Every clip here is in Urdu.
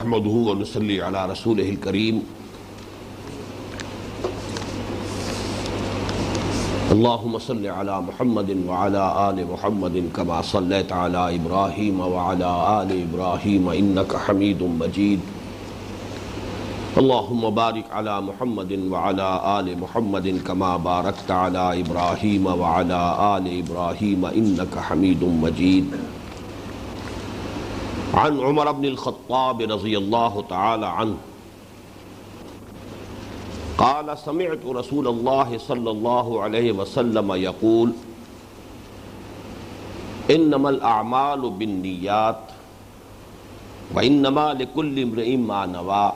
نحمده ونصلي على رسوله الكريم. اللهم صل على محمد وعلى آل محمد كما صليت على إبراهيم وعلى آل إبراهيم إنك حميد مجيد. اللهم بارك على محمد وعلى آل محمد كما باركت على إبراهيم وعلى آل إبراهيم إنك حميد مجيد. عن عمر بن الخطاب رضی اللہ تعالی عنہ قال سمعت رسول اللہ صلی اللہ علیہ وسلم یقول انما الاعمال بالنیات وانما لكل امرئ ما نوى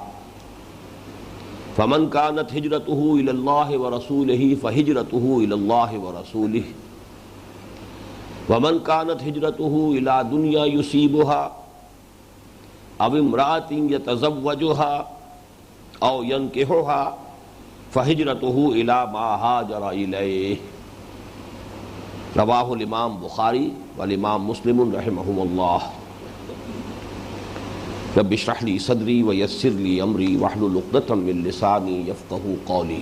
فمن كانت هجرته الى الله ورسوله فهجرته الى الله ورسوله ومن كانت هجرته الى دنيا يصيبها او امرأة يتزوجها او ينكحها فهجرته الى ما هاجر اليه. رواه الامام بخاری والامام مسلم رحمهم اللہ. رب اشرح لي صدری ویسر لي امری واحلل عقدۃ من لسانی یفقہوا قولی.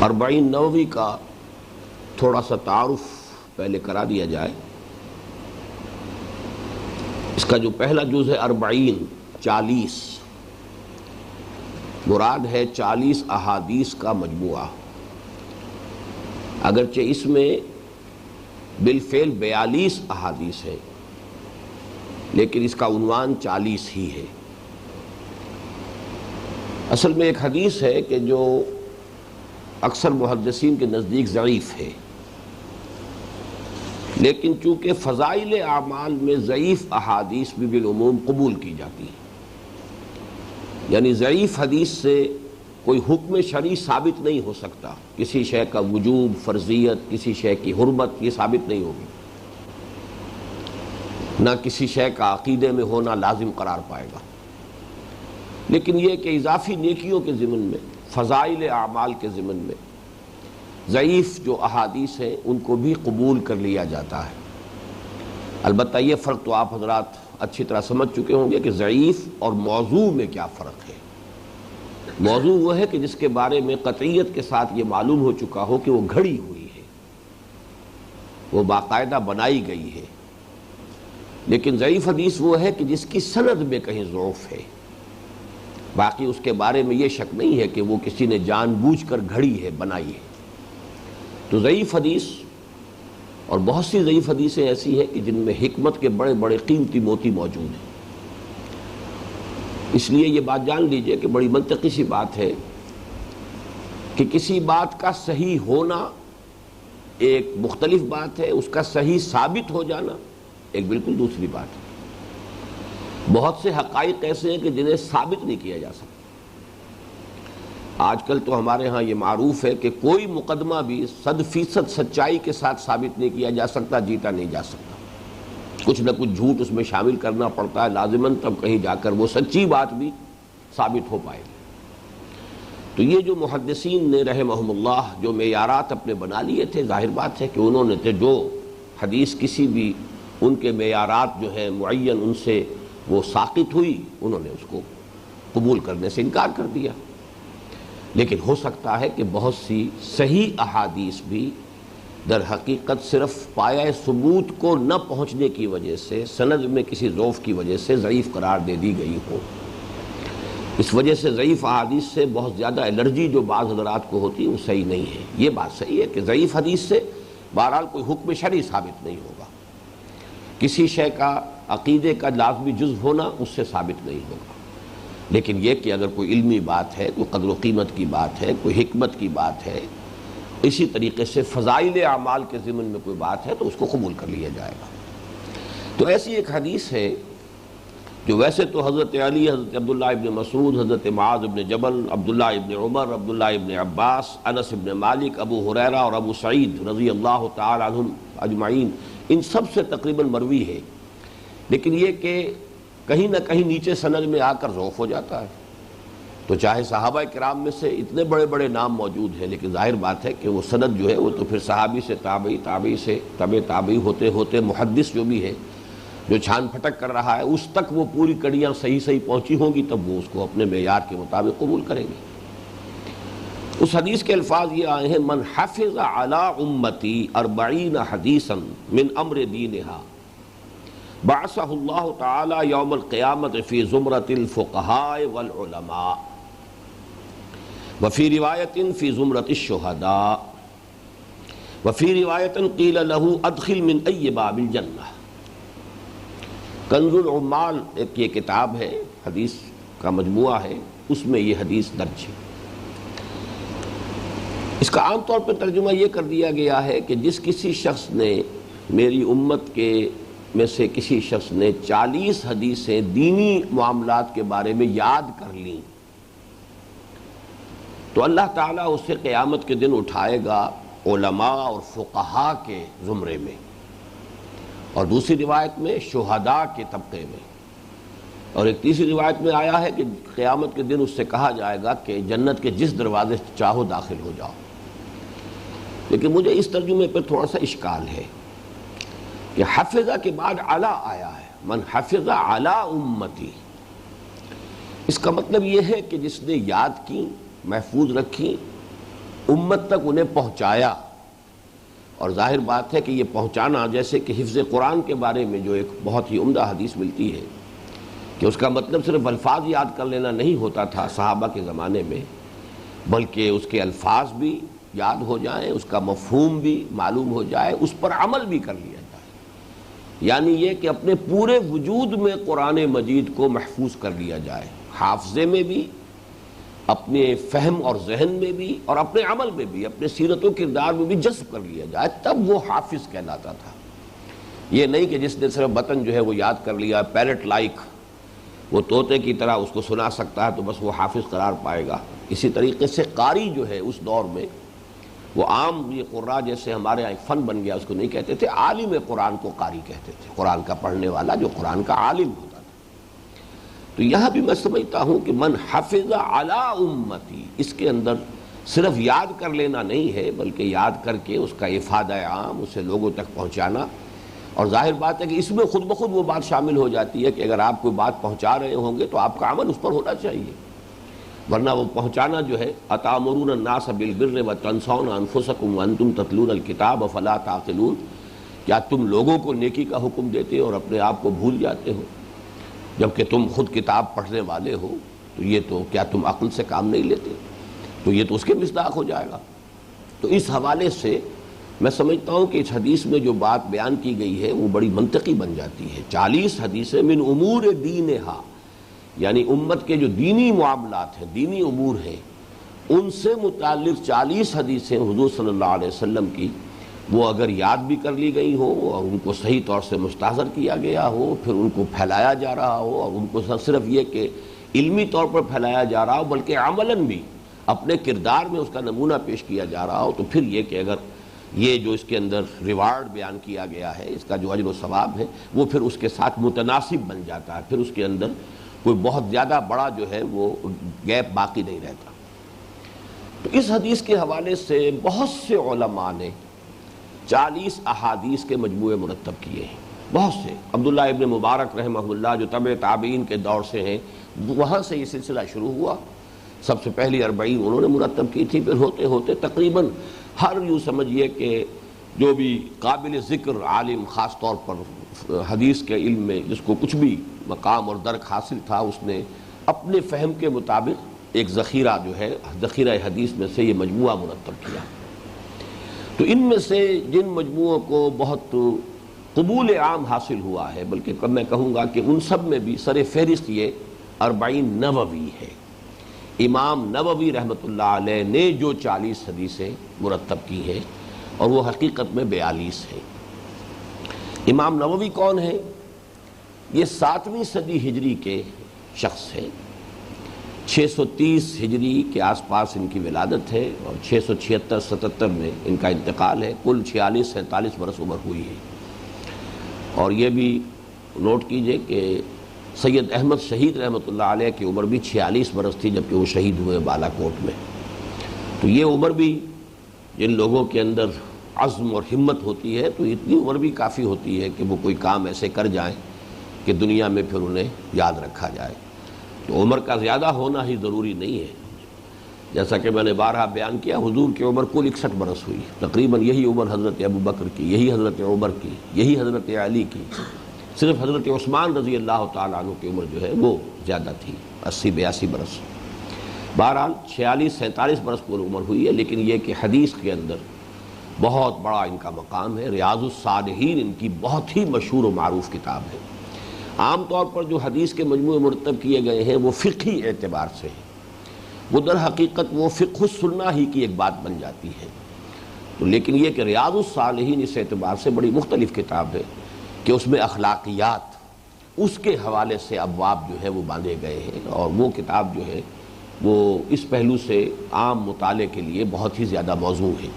40 نووی کا تھوڑا سا تعارف پہلے کرا دیا جائے. اس کا جو پہلا جز ہے 40 مراد ہے 40 احادیث کا مجموعہ. اگرچہ اس میں بالفعل 42 احادیث ہے لیکن اس کا عنوان 40 ہی ہے. اصل میں ایک حدیث ہے کہ جو اکثر محدثین کے نزدیک ضعیف ہے، لیکن چونکہ فضائل اعمال میں ضعیف احادیث بھی بالعموم قبول کی جاتی ہیں، یعنی ضعیف حدیث سے کوئی حکم شرعی ثابت نہیں ہو سکتا. کسی شے کا وجوب، فرضیت، کسی شے کی حرمت یہ ثابت نہیں ہوگی، نہ کسی شے کا عقیدے میں ہونا لازم قرار پائے گا. لیکن یہ کہ اضافی نیکیوں کے ضمن میں، فضائل اعمال کے ضمن میں ضعیف جو احادیث ہیں ان کو بھی قبول کر لیا جاتا ہے. البتہ یہ فرق تو آپ حضرات اچھی طرح سمجھ چکے ہوں گے کہ ضعیف اور موضوع میں کیا فرق ہے. موضوع وہ ہے کہ جس کے بارے میں قطعیت کے ساتھ یہ معلوم ہو چکا ہو کہ وہ گھڑی ہوئی ہے، وہ باقاعدہ بنائی گئی ہے. لیکن ضعیف حدیث وہ ہے کہ جس کی سند میں کہیں ضعف ہے، باقی اس کے بارے میں یہ شک نہیں ہے کہ وہ کسی نے جان بوجھ کر گھڑی ہے، بنائی ہے. تو ضعیف حدیث اور بہت سی ضعیف حدیثیں ایسی ہیں کہ جن میں حکمت کے بڑے بڑے قیمتی موتی موجود ہیں. اس لیے یہ بات جان لیجئے کہ بڑی منطقی سی بات ہے کہ کسی بات کا صحیح ہونا ایک مختلف بات ہے، اس کا صحیح ثابت ہو جانا ایک بالکل دوسری بات ہے. بہت سے حقائق ایسے ہیں کہ جنہیں ثابت نہیں کیا جا سکتا. آج کل تو ہمارے ہاں یہ معروف ہے کہ کوئی مقدمہ بھی 100% سچائی کے ساتھ ثابت نہیں کیا جا سکتا، جیتا نہیں جا سکتا. کچھ نہ کچھ جھوٹ اس میں شامل کرنا پڑتا ہے لازماً، تب کہیں جا کر وہ سچی بات بھی ثابت ہو پائے گی. تو یہ جو محدثین نے رحمہم اللہ جو معیارات اپنے بنا لیے تھے، ظاہر بات ہے کہ انہوں نے جو حدیث کسی بھی ان کے معیارات جو ہیں معین ان سے وہ ساقط ہوئی، انہوں نے اس کو قبول کرنے سے انکار کر دیا. لیکن ہو سکتا ہے کہ بہت سی صحیح احادیث بھی در حقیقت صرف پایہ ثبوت کو نہ پہنچنے کی وجہ سے، سند میں کسی ضعف کی وجہ سے ضعیف قرار دے دی گئی ہو. اس وجہ سے ضعیف احادیث سے بہت زیادہ الرجی جو بعض حضرات کو ہوتی ہے وہ صحیح نہیں ہے. یہ بات صحیح ہے کہ ضعیف حدیث سے بہرحال کوئی حکم شرعی ثابت نہیں ہوگا، کسی شے کا عقیدے کا لازمی جزو ہونا اس سے ثابت نہیں ہوگا. لیکن یہ کہ اگر کوئی علمی بات ہے، کوئی قدر و قیمت کی بات ہے، کوئی حکمت کی بات ہے، اسی طریقے سے فضائل اعمال کے ضمن میں کوئی بات ہے تو اس کو قبول کر لیا جائے گا. تو ایسی ایک حدیث ہے جو ویسے تو حضرت علی، حضرت عبداللہ ابن مسعود، حضرت معاذ ابن جبل، عبداللہ ابن عمر، عبداللہ ابن عباس، انس ابن مالک، ابو ہریرہ اور ابو سعید رضی اللہ تعالی عنہم اجمعین ان سب سے تقریباً مروی ہے. لیکن یہ کہ کہیں نہ کہیں نیچے سند میں آ کر ضعف ہو جاتا ہے. تو چاہے صحابہ کرام میں سے اتنے بڑے بڑے نام موجود ہیں، لیکن ظاہر بات ہے کہ وہ سند جو ہے وہ تو پھر صحابی سے تابعی، تابعی سے تابعی ہوتے ہوتے محدث جو بھی ہے جو چھان پھٹک کر رہا ہے اس تک وہ پوری کڑیاں صحیح صحیح پہنچی ہوں گی تب وہ اس کو اپنے معیار کے مطابق قبول کریں گے۔ اس حدیث کے الفاظ یہ آئے ہیں من حفظ علی امتی 40 حدیثا من امر دینہا بعثہ اللہ تعالی یوم القیامت فی زمرۃ الفقہاء والعلماء وفی روایت فی زمرۃ الشہداء وفی روایت قیل له ادخل من ای باب الجنہ۔ کنز العمال ایک یہ کتاب ہے، حدیث کا مجموعہ ہے، اس میں یہ حدیث درج ہے۔ اس کا عام طور پر ترجمہ یہ کر دیا گیا ہے کہ جس کسی شخص نے، میری امت کے میں سے کسی شخص نے 40 حدیثیں دینی معاملات کے بارے میں یاد کر لیں تو اللہ تعالیٰ اسے قیامت کے دن اٹھائے گا علماء اور فقہاء کے زمرے میں، اور دوسری روایت میں شہداء کے طبقے میں، اور ایک تیسری روایت میں آیا ہے کہ قیامت کے دن اس سے کہا جائے گا کہ جنت کے جس دروازے سے چاہو داخل ہو جاؤ۔ لیکن مجھے اس ترجمے پر تھوڑا سا اشکال ہے کہ حفظہ کے بعد علی آیا ہے، من حفظ علی امتی، اس کا مطلب یہ ہے کہ جس نے یاد کی، محفوظ رکھی، امت تک انہیں پہنچایا۔ اور ظاہر بات ہے کہ یہ پہنچانا، جیسے کہ حفظ قرآن کے بارے میں جو ایک بہت ہی عمدہ حدیث ملتی ہے کہ اس کا مطلب صرف الفاظ یاد کر لینا نہیں ہوتا تھا صحابہ کے زمانے میں، بلکہ اس کے الفاظ بھی یاد ہو جائیں، اس کا مفہوم بھی معلوم ہو جائے، اس پر عمل بھی کر لیا جائے، یعنی یہ کہ اپنے پورے وجود میں قرآن مجید کو محفوظ کر لیا جائے، حافظے میں بھی، اپنے فہم اور ذہن میں بھی، اور اپنے عمل میں بھی، اپنے سیرت و کردار میں بھی جذب کر لیا جائے، تب وہ حافظ کہلاتا تھا۔ یہ نہیں کہ جس نے صرف متن جو ہے وہ یاد کر لیا، پیرٹ لائک، وہ طوطے کی طرح اس کو سنا سکتا ہے تو بس وہ حافظ قرار پائے گا۔ اسی طریقے سے قاری جو ہے اس دور میں، وہ عام یہ قراء جیسے ہمارے یہاں ایک فن بن گیا، اس کو نہیں کہتے تھے، عالم قرآن کو قاری کہتے تھے، قرآن کا پڑھنے والا جو قرآن کا عالم ہوتا تھا۔ تو یہاں بھی میں سمجھتا ہوں کہ من حفظ علی امتی، اس کے اندر صرف یاد کر لینا نہیں ہے، بلکہ یاد کر کے اس کا افادہ عام، اسے لوگوں تک پہنچانا۔ اور ظاہر بات ہے کہ اس میں خود بخود وہ بات شامل ہو جاتی ہے کہ اگر آپ کوئی بات پہنچا رہے ہوں گے تو آپ کا عمل اس پر ہونا چاہیے، ورنہ وہ پہنچانا جو ہے اتامرون الناس بالبر وتنسون انفسکم وانتم تتلون الکتاب افلا تعقلون، کیا تم لوگوں کو نیکی کا حکم دیتے اور اپنے آپ کو بھول جاتے ہو جبکہ تم خود کتاب پڑھنے والے ہو؟ تو یہ تو کیا تم عقل سے کام نہیں لیتے؟ تو یہ تو اس کے مصداق ہو جائے گا۔ تو اس حوالے سے میں سمجھتا ہوں کہ اس حدیث میں جو بات بیان کی گئی ہے وہ بڑی منطقی بن جاتی ہے۔ 40 حدیثیں من امور دینہا، یعنی امت کے جو دینی معاملات ہیں، دینی امور ہیں، ان سے متعلق 40 حدیثیں حضور صلی اللہ علیہ وسلم کی، وہ اگر یاد بھی کر لی گئی ہوں اور ان کو صحیح طور سے مستحضر کیا گیا ہو، پھر ان کو پھیلایا جا رہا ہو، اور ان کو صرف یہ کہ علمی طور پر پھیلایا جا رہا ہو بلکہ عملاً بھی اپنے کردار میں اس کا نمونہ پیش کیا جا رہا ہو، تو پھر یہ کہ اگر یہ جو اس کے اندر ریوارڈ بیان کیا گیا ہے، اس کا جو اجر و ثواب ہے، وہ پھر اس کے ساتھ متناسب بن جاتا ہے، پھر اس کے اندر کوئی بہت زیادہ بڑا جو ہے وہ گیپ باقی نہیں رہتا۔ تو اس حدیث کے حوالے سے بہت سے علماء نے 40 احادیث کے مجموعے مرتب کیے ہیں، بہت سے۔ عبداللہ ابن مبارک رحمہ اللہ جو تبع تابعین کے دور سے ہیں، وہاں سے یہ سلسلہ شروع ہوا۔ سب سے پہلی 40 انہوں نے مرتب کی تھی، پھر ہوتے ہوتے تقریباً ہر یوں سمجھیے کہ جو بھی قابل ذکر عالم، خاص طور پر حدیث کے علم میں جس کو کچھ بھی مقام اور درک حاصل تھا، اس نے اپنے فہم کے مطابق ایک ذخیرہ جو ہے، ذخیرہ حدیث میں سے یہ مجموعہ مرتب کیا۔ تو ان میں سے جن مجموعوں کو بہت قبول عام حاصل ہوا ہے، بلکہ میں کہوں گا کہ ان سب میں بھی سر فہرست یہ 40 نووی ہے۔ امام نووی رحمۃ اللہ علیہ نے جو 40 حدیثیں مرتب کی ہیں، اور وہ حقیقت میں 42 ہیں۔ امام نووی کون ہیں؟ یہ 7ویں صدی ہجری کے شخص ہیں۔ 630 ہجری کے آس پاس ان کی ولادت ہے، اور 676-77 میں ان کا انتقال ہے۔ کل 46-47 برس عمر ہوئی ہے۔ اور یہ بھی نوٹ کیجئے کہ سید احمد شہید رحمۃ اللہ علیہ کی عمر بھی 46 برس تھی جبکہ وہ شہید ہوئے بالا کوٹ میں۔ تو یہ عمر بھی جن لوگوں کے اندر عزم اور ہمت ہوتی ہے، تو اتنی عمر بھی کافی ہوتی ہے کہ وہ کوئی کام ایسے کر جائیں کہ دنیا میں پھر انہیں یاد رکھا جائے۔ تو عمر کا زیادہ ہونا ہی ضروری نہیں ہے، جیسا کہ میں نے بارہا بیان کیا، حضور کی عمر کل 61 برس ہوئی، تقریباً یہی عمر حضرت ابو بکر کی، یہی حضرت عمر کی، یہی حضرت علی کی، صرف حضرت عثمان رضی اللہ تعالیٰ عنہ کی عمر جو ہے وہ زیادہ تھی، 80-82 برس۔ بہرحال 46-47 برس پر عمر ہوئی ہے، لیکن یہ کہ حدیث کے اندر بہت بڑا ان کا مقام ہے۔ ریاض الصالحین ان کی بہت ہی مشہور و معروف کتاب ہے۔ عام طور پر جو حدیث کے مجموعے مرتب کیے گئے ہیں وہ فقہی اعتبار سے ہیں، وہ در حقیقت وہ فقہ السنہ ہی کی ایک بات بن جاتی ہے، تو لیکن یہ کہ ریاض الصالحین اس اعتبار سے بڑی مختلف کتاب ہے کہ اس میں اخلاقیات، اس کے حوالے سے ابواب جو ہے وہ باندھے گئے ہیں، اور وہ کتاب جو ہے وہ اس پہلو سے عام مطالعے کے لیے بہت ہی زیادہ موزوں ہے۔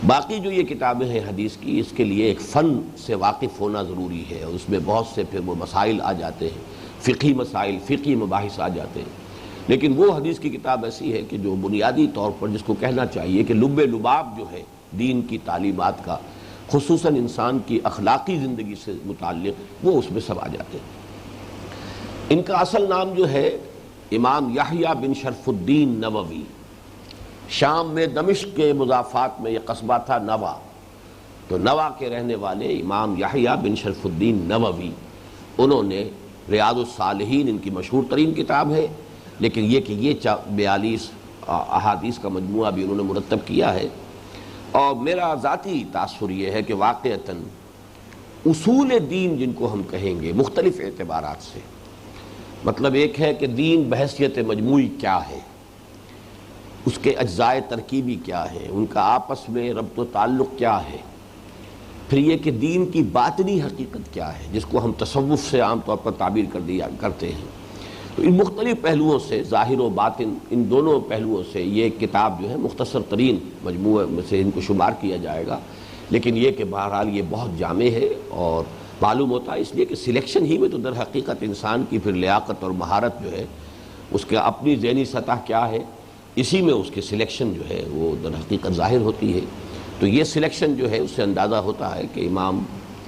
باقی جو یہ کتابیں ہیں حدیث کی، اس کے لیے ایک فن سے واقف ہونا ضروری ہے، اور اس میں بہت سے پھر وہ مسائل آ جاتے ہیں، فقہی مسائل، فقہی مباحث آ جاتے ہیں، لیکن وہ حدیث کی کتاب ایسی ہے کہ جو بنیادی طور پر جس کو کہنا چاہیے کہ لب لباب جو ہے دین کی تعلیمات کا، خصوصاً انسان کی اخلاقی زندگی سے متعلق، وہ اس میں سب آ جاتے ہیں۔ ان کا اصل نام جو ہے امام یحییٰ بن شرف الدین نووی، شام میں دمشق کے مضافات میں یہ قصبہ تھا نوا، تو نوا کے رہنے والے امام یحییٰ بن شرف الدین نووی، انہوں نے ریاض الصالحین ان کی مشہور ترین کتاب ہے، لیکن یہ کہ یہ 42 احادیث کا مجموعہ بھی انہوں نے مرتب کیا ہے۔ اور میرا ذاتی تاثر یہ ہے کہ واقعتاً اصول دین جن کو ہم کہیں گے مختلف اعتبارات سے، مطلب ایک ہے کہ دین بحیثیت مجموعی کیا ہے، اس کے اجزائے ترکیبی کیا ہے، ان کا آپس میں ربط و تعلق کیا ہے، پھر یہ کہ دین کی باطنی حقیقت کیا ہے جس کو ہم تصوف سے عام طور پر تعبیر کرتے ہیں، تو ان مختلف پہلوؤں سے، ظاہر و باطن ان دونوں پہلوؤں سے یہ کتاب جو ہے مختصر ترین مجموعے میں سے ان کو شمار کیا جائے گا، لیکن یہ کہ بہرحال یہ بہت جامع ہے، اور معلوم ہوتا ہے اس لیے کہ سلیکشن ہی میں تو در حقیقت انسان کی پھر لیاقت اور مہارت جو ہے، اس کے اپنی ذہنی سطح کیا ہے، اسی میں اس کی سلیکشن جو ہے وہ در حقیقت ظاہر ہوتی ہے۔ تو یہ سلیکشن جو ہے اس سے اندازہ ہوتا ہے کہ امام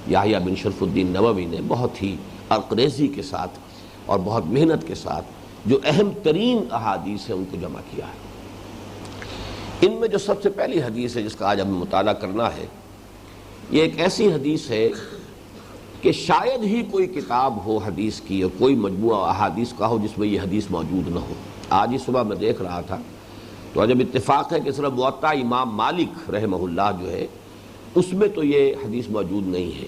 یحییٰ بن شرف الدین نووی نے بہت ہی عرقریزی کے ساتھ اور بہت محنت کے ساتھ جو اہم ترین احادیث ہیں ان کو جمع کیا ہے۔ ان میں جو سب سے پہلی حدیث ہے جس کا آج ہمیں مطالعہ کرنا ہے، یہ ایک ایسی حدیث ہے کہ شاید ہی کوئی کتاب ہو حدیث کی اور کوئی مجموعہ احادیث کا ہو جس میں یہ حدیث موجود نہ ہو۔ آج ہی صبح میں دیکھ رہا تھا تو جب اتفاق ہے کہ صرف موطا امام مالک رحمہ اللہ جو ہے اس میں تو یہ حدیث موجود نہیں ہے،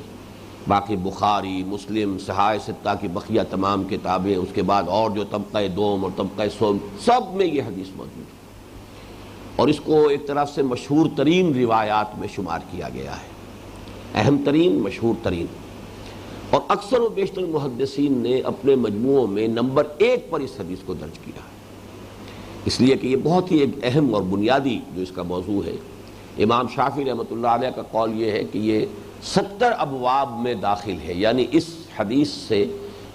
باقی بخاری، مسلم، صحاح ستہ کی بقیہ تمام کتابیں، اس کے بعد اور جو طبقہ دوم اور طبقہ سوم، سب میں یہ حدیث موجود ہے، اور اس کو ایک طرح سے مشہور ترین روایات میں شمار کیا گیا ہے، اہم ترین، مشہور ترین، اور اکثر و بیشتر محدثین نے اپنے مجموعوں میں نمبر 1 پر اس حدیث کو درج کیا ہے، اس لیے کہ یہ بہت ہی ایک اہم اور بنیادی جو اس کا موضوع ہے۔ امام شافعی رحمۃ اللہ علیہ کا قول یہ ہے کہ یہ 70 ابواب میں داخل ہے، یعنی اس حدیث سے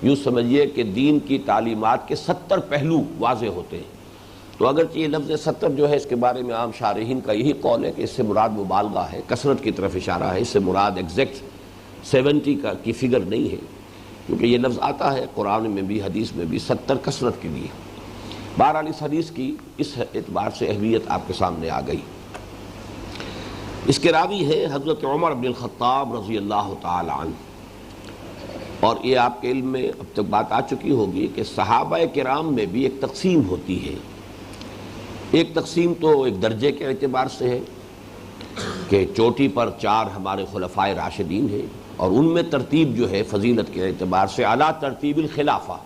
یوں سمجھیے کہ دین کی تعلیمات کے 70 پہلو واضح ہوتے ہیں۔ تو اگرچہ یہ لفظ 70 جو ہے اس کے بارے میں عام شارحین کا یہی قول ہے کہ اس سے مراد مبالغہ ہے، کثرت کی طرف اشارہ ہے، اس سے مراد ایگزیکٹ 70 کی فگر نہیں ہے، کیونکہ یہ لفظ آتا ہے قرآن میں بھی، حدیث میں بھی 70 کثرت کے لیے۔ بہرحال اس حدیث کی اس اعتبار سے اہمیت آپ کے سامنے آ گئی۔ اس کے راوی ہے حضرت عمر بن الخطاب رضی اللہ تعالی عنہ، اور یہ آپ کے علم میں اب تک بات آ چکی ہوگی کہ صحابہ کرام میں بھی ایک تقسیم ہوتی ہے۔ ایک تقسیم تو ایک درجے کے اعتبار سے ہے کہ چوٹی پر 4 ہمارے خلفائے راشدین ہیں، اور ان میں ترتیب جو ہے فضیلت کے اعتبار سے اعلیٰ ترتیب الخلافہ،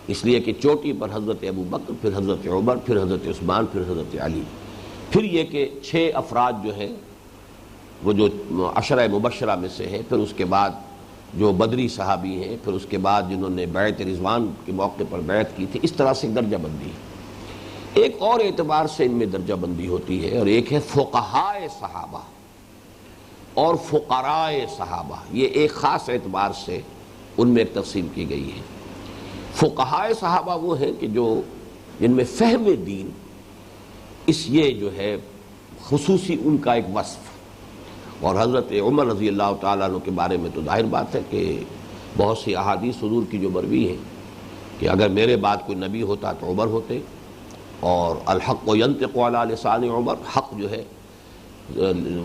اس لیے کہ چوٹی پر حضرت ابو بکر، پھر حضرت عمر، پھر حضرت عثمان، پھر حضرت علی، پھر یہ کہ 6 افراد جو ہیں وہ جو عشرہ مبشرہ میں سے ہیں، پھر اس کے بعد جو بدری صحابی ہیں، پھر اس کے بعد جنہوں نے بیعت رضوان کے موقع پر بیعت کی تھی، اس طرح سے درجہ بندی ہے۔ ایک اور اعتبار سے ان میں درجہ بندی ہوتی ہے، اور ایک ہے فقہائے صحابہ اور فقرائے صحابہ، یہ ایک خاص اعتبار سے ان میں ایک تقسیم کی گئی ہے۔ فقہائے صحابہ وہ ہیں کہ جو جن میں فہم دین، اس یہ جو ہے خصوصی ان کا ایک وصف، اور حضرت عمر رضی اللہ تعالیٰ عنہ کے بارے میں تو ظاہر بات ہے کہ بہت سی احادیث حضور کی جو مروی ہیں کہ اگر میرے بعد کوئی نبی ہوتا تو عمر ہوتے، اور الحق ینطق علی لسان عمر، حق جو ہے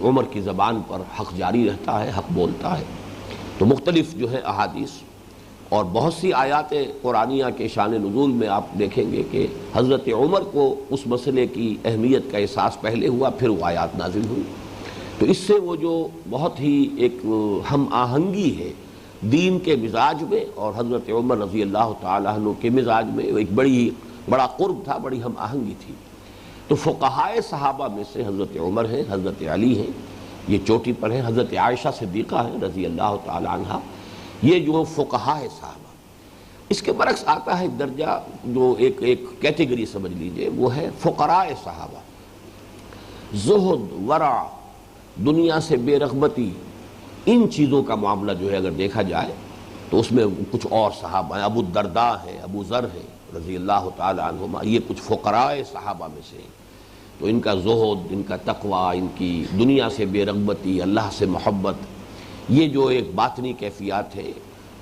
عمر کی زبان پر حق جاری رہتا ہے، حق بولتا ہے۔ تو مختلف جو ہے احادیث اور بہت سی آیات قرآنیہ کے شان نزول میں آپ دیکھیں گے کہ حضرت عمر کو اس مسئلے کی اہمیت کا احساس پہلے ہوا، پھر وہ آیات نازل ہوئی۔ تو اس سے وہ جو بہت ہی ایک ہم آہنگی ہے دین کے مزاج میں اور حضرت عمر رضی اللہ تعالیٰ عنہ کے مزاج میں، ایک بڑا قرب تھا، بڑی ہم آہنگی تھی۔ تو فقہائے صحابہ میں سے حضرت عمر ہیں، حضرت علی ہیں، یہ چوٹی پر ہیں، حضرت عائشہ صدیقہ ہیں رضی اللہ تعالی عنہا، یہ جو فقہائے صحابہ۔ اس کے برعکس آتا ہے درجہ جو ایک کیٹیگری سمجھ لیجئے، وہ ہے فقراء صحابہ۔ زہد، ورع، دنیا سے بے رغبتی، ان چیزوں کا معاملہ جو ہے اگر دیکھا جائے تو اس میں کچھ اور صحابہ ہیں، ابو الدرداء ہیں، ابو ذر ہیں رضی اللہ تعالی عنہما، یہ کچھ فقراء صحابہ میں سے ہیں۔ تو ان کا زہد، ان کا تقوی، ان کی دنیا سے بے رغبتی، اللہ سے محبت، یہ جو ایک باطنی کیفیات ہے،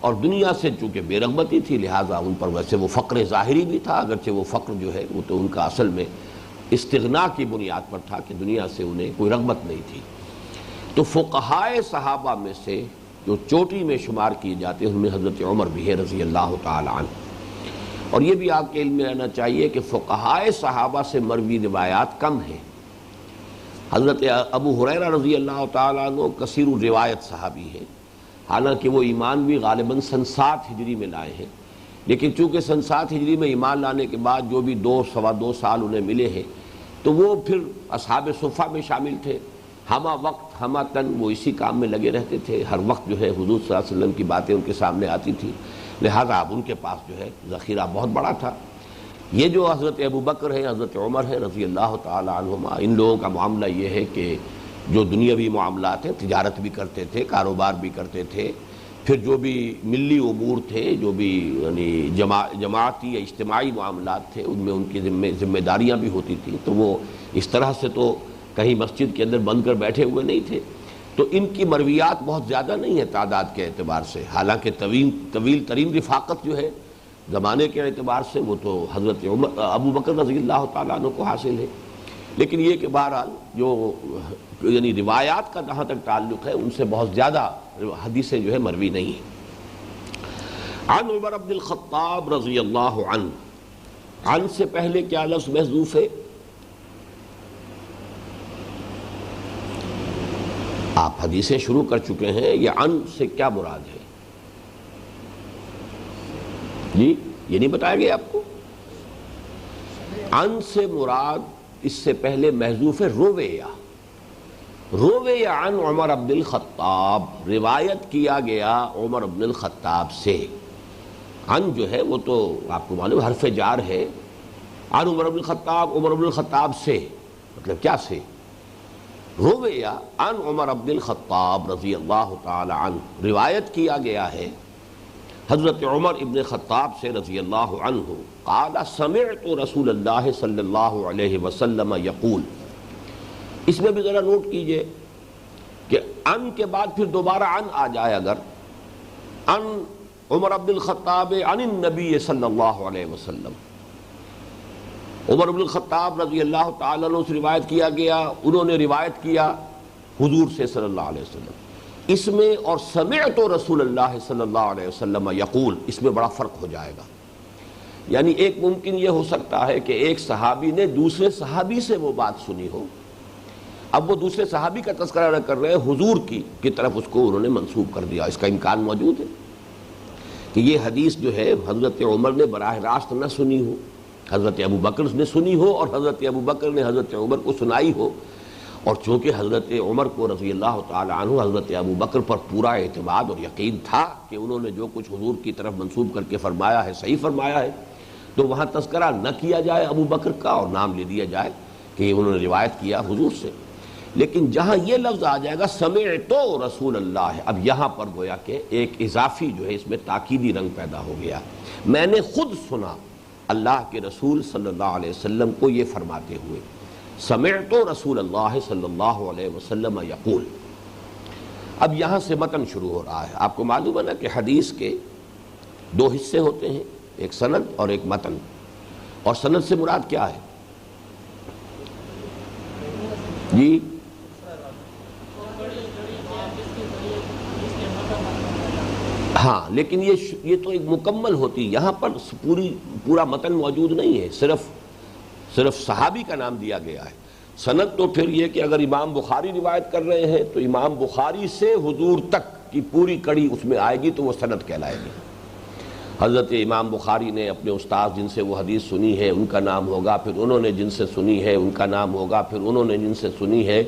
اور دنیا سے چونکہ بے رغبتی تھی لہٰذا ان پر ویسے وہ فقر ظاہری بھی تھا، اگرچہ وہ فقر جو ہے وہ تو ان کا اصل میں استغنا کی بنیاد پر تھا کہ دنیا سے انہیں کوئی رغبت نہیں تھی۔ تو فقہائے صحابہ میں سے جو چوٹی میں شمار کیے جاتے ہیں ان میں حضرت عمر بھی ہے رضی اللہ تعالی عنہ۔ اور یہ بھی آپ کے علم میں رہنا چاہیے کہ فقہائے صحابہ سے مروی روایات کم ہیں۔ حضرت ابو ہریرہ رضی اللہ تعالیٰ عنہ کثیر الروایت صحابی ہیں، حالانکہ وہ ایمان بھی غالباً سن 7 ہجری میں لائے ہیں، لیکن چونکہ سن 7 ہجری میں ایمان لانے کے بعد جو بھی 2 سال انہیں ملے ہیں تو وہ پھر اصحاب صفہ میں شامل تھے، ہمہ وقت ہمہ تن وہ اسی کام میں لگے رہتے تھے، ہر وقت جو ہے حضور صلی اللہ علیہ وسلم کی باتیں ان کے سامنے آتی تھی، لہذا اب ان کے پاس جو ہے ذخیرہ بہت بڑا تھا۔ یہ جو حضرت ابو بکر ہیں، حضرت عمر ہیں رضی اللہ تعالی عنہما، ان لوگوں کا معاملہ یہ ہے کہ جو دنیاوی معاملات ہیں، تجارت بھی کرتے تھے، کاروبار بھی کرتے تھے، پھر جو بھی ملی امور تھے، جو بھی یعنی جماعتی یا اجتماعی معاملات تھے، ان میں ان کی ذمہ داریاں بھی ہوتی تھیں، تو وہ اس طرح سے تو کہیں مسجد کے اندر بند کر بیٹھے ہوئے نہیں تھے۔ تو ان کی مرویات بہت زیادہ نہیں ہے تعداد کے اعتبار سے، حالانکہ طویل ترین رفاقت جو ہے زمانے کے اعتبار سے وہ تو حضرت ابو بکر رضی اللہ تعالیٰ عنہ کو حاصل ہے، لیکن یہ کہ بہرحال جو یعنی روایات کا جہاں تک تعلق ہے ان سے بہت زیادہ حدیثیں جو ہے مروی نہیں ہیں۔ عن عمر بن الخطاب رضی اللہ عنہ، عن سے پہلے کیا لفظ محذوف ہے؟ آپ حدیثیں شروع کر چکے ہیں، یہ عن سے کیا مراد ہے؟ جی یہ نہیں بتایا گیا آپ کو؟ عن سے مراد اس سے پہلے محذوف رویہ، رویہ عن عمر بن الخطاب، روایت کیا گیا عمر بن الخطاب سے۔ عن جو ہے وہ تو آپ کو معلوم حرف جار ہے، عن عمر بن الخطاب، عمر بن الخطاب سے، مطلب کیا سے؟ رویہ عن عمر بن الخطاب رضی اللہ تعالی عنہ، روایت کیا گیا ہے حضرت عمر ابن خطاب سے رضی اللہ عنہ، قال سمعت رسول اللہ صلی اللہ علیہ وسلم یقول۔ اس میں بھی ذرا نوٹ کیجئے کہ ان کے بعد پھر دوبارہ ان آ جائے، اگر ان عمر بن الخطاب عن النبی صلی اللہ علیہ وسلم، عمر بن الخطاب رضی اللہ تعالیٰ عنہ سے روایت کیا گیا، انہوں نے روایت کیا حضور سے صلی اللہ علیہ وسلم، اس میں اور سمعت رسول اللہ صلی اللہ علیہ وسلم یقول، اس میں بڑا فرق ہو جائے گا۔ یعنی ایک ممکن یہ ہو سکتا ہے کہ ایک صحابی نے دوسرے صحابی سے وہ بات سنی ہو، اب وہ دوسرے صحابی کا تذکرہ نہ کر رہے، حضور کی طرف اس کو انہوں نے منسوب کر دیا، اس کا امکان موجود ہے کہ یہ حدیث جو ہے حضرت عمر نے براہ راست نہ سنی ہو، حضرت ابو بکر نے سنی ہو اور حضرت ابو بکر نے حضرت عمر کو سنائی ہو، اور چونکہ حضرت عمر کو رضی اللہ تعالی عنہ حضرت ابو بکر پر پورا اعتماد اور یقین تھا کہ انہوں نے جو کچھ حضور کی طرف منسوب کر کے فرمایا ہے صحیح فرمایا ہے، تو وہاں تذکرہ نہ کیا جائے ابو بکر کا اور نام لے دیا جائے کہ انہوں نے روایت کیا حضور سے۔ لیکن جہاں یہ لفظ آ جائے گا سمعت رسول اللہ، اب یہاں پر گویا کہ ایک اضافی جو ہے اس میں تاکیدی رنگ پیدا ہو گیا، میں نے خود سنا اللہ کے رسول صلی اللہ علیہ وسلم کو یہ فرماتے ہوئے، سمعت رسول اللہ صلی اللہ علیہ وسلم یقول۔ اب یہاں سے متن شروع ہو رہا ہے. آپ کو معلوم ہے نا کہ حدیث کے دو حصے ہوتے ہیں، ایک سند اور ایک متن. اور سند سے مراد کیا ہے؟ جی ہاں، لیکن یہ تو ایک مکمل ہوتی، یہاں پر پورا متن موجود نہیں ہے، صرف صحابی کا نام دیا گیا ہے. سند تو پھر یہ کہ اگر امام بخاری روایت کر رہے ہیں تو امام بخاری سے حضور تک کی پوری کڑی اس میں آئے گی تو وہ سند کہلائے گی. حضرت امام بخاری نے اپنے استاد جن سے وہ حدیث سنی ہے ان کا نام ہوگا، پھر انہوں نے جن سے سنی ہے ان کا نام ہوگا، پھر انہوں نے جن سے سنی ہے.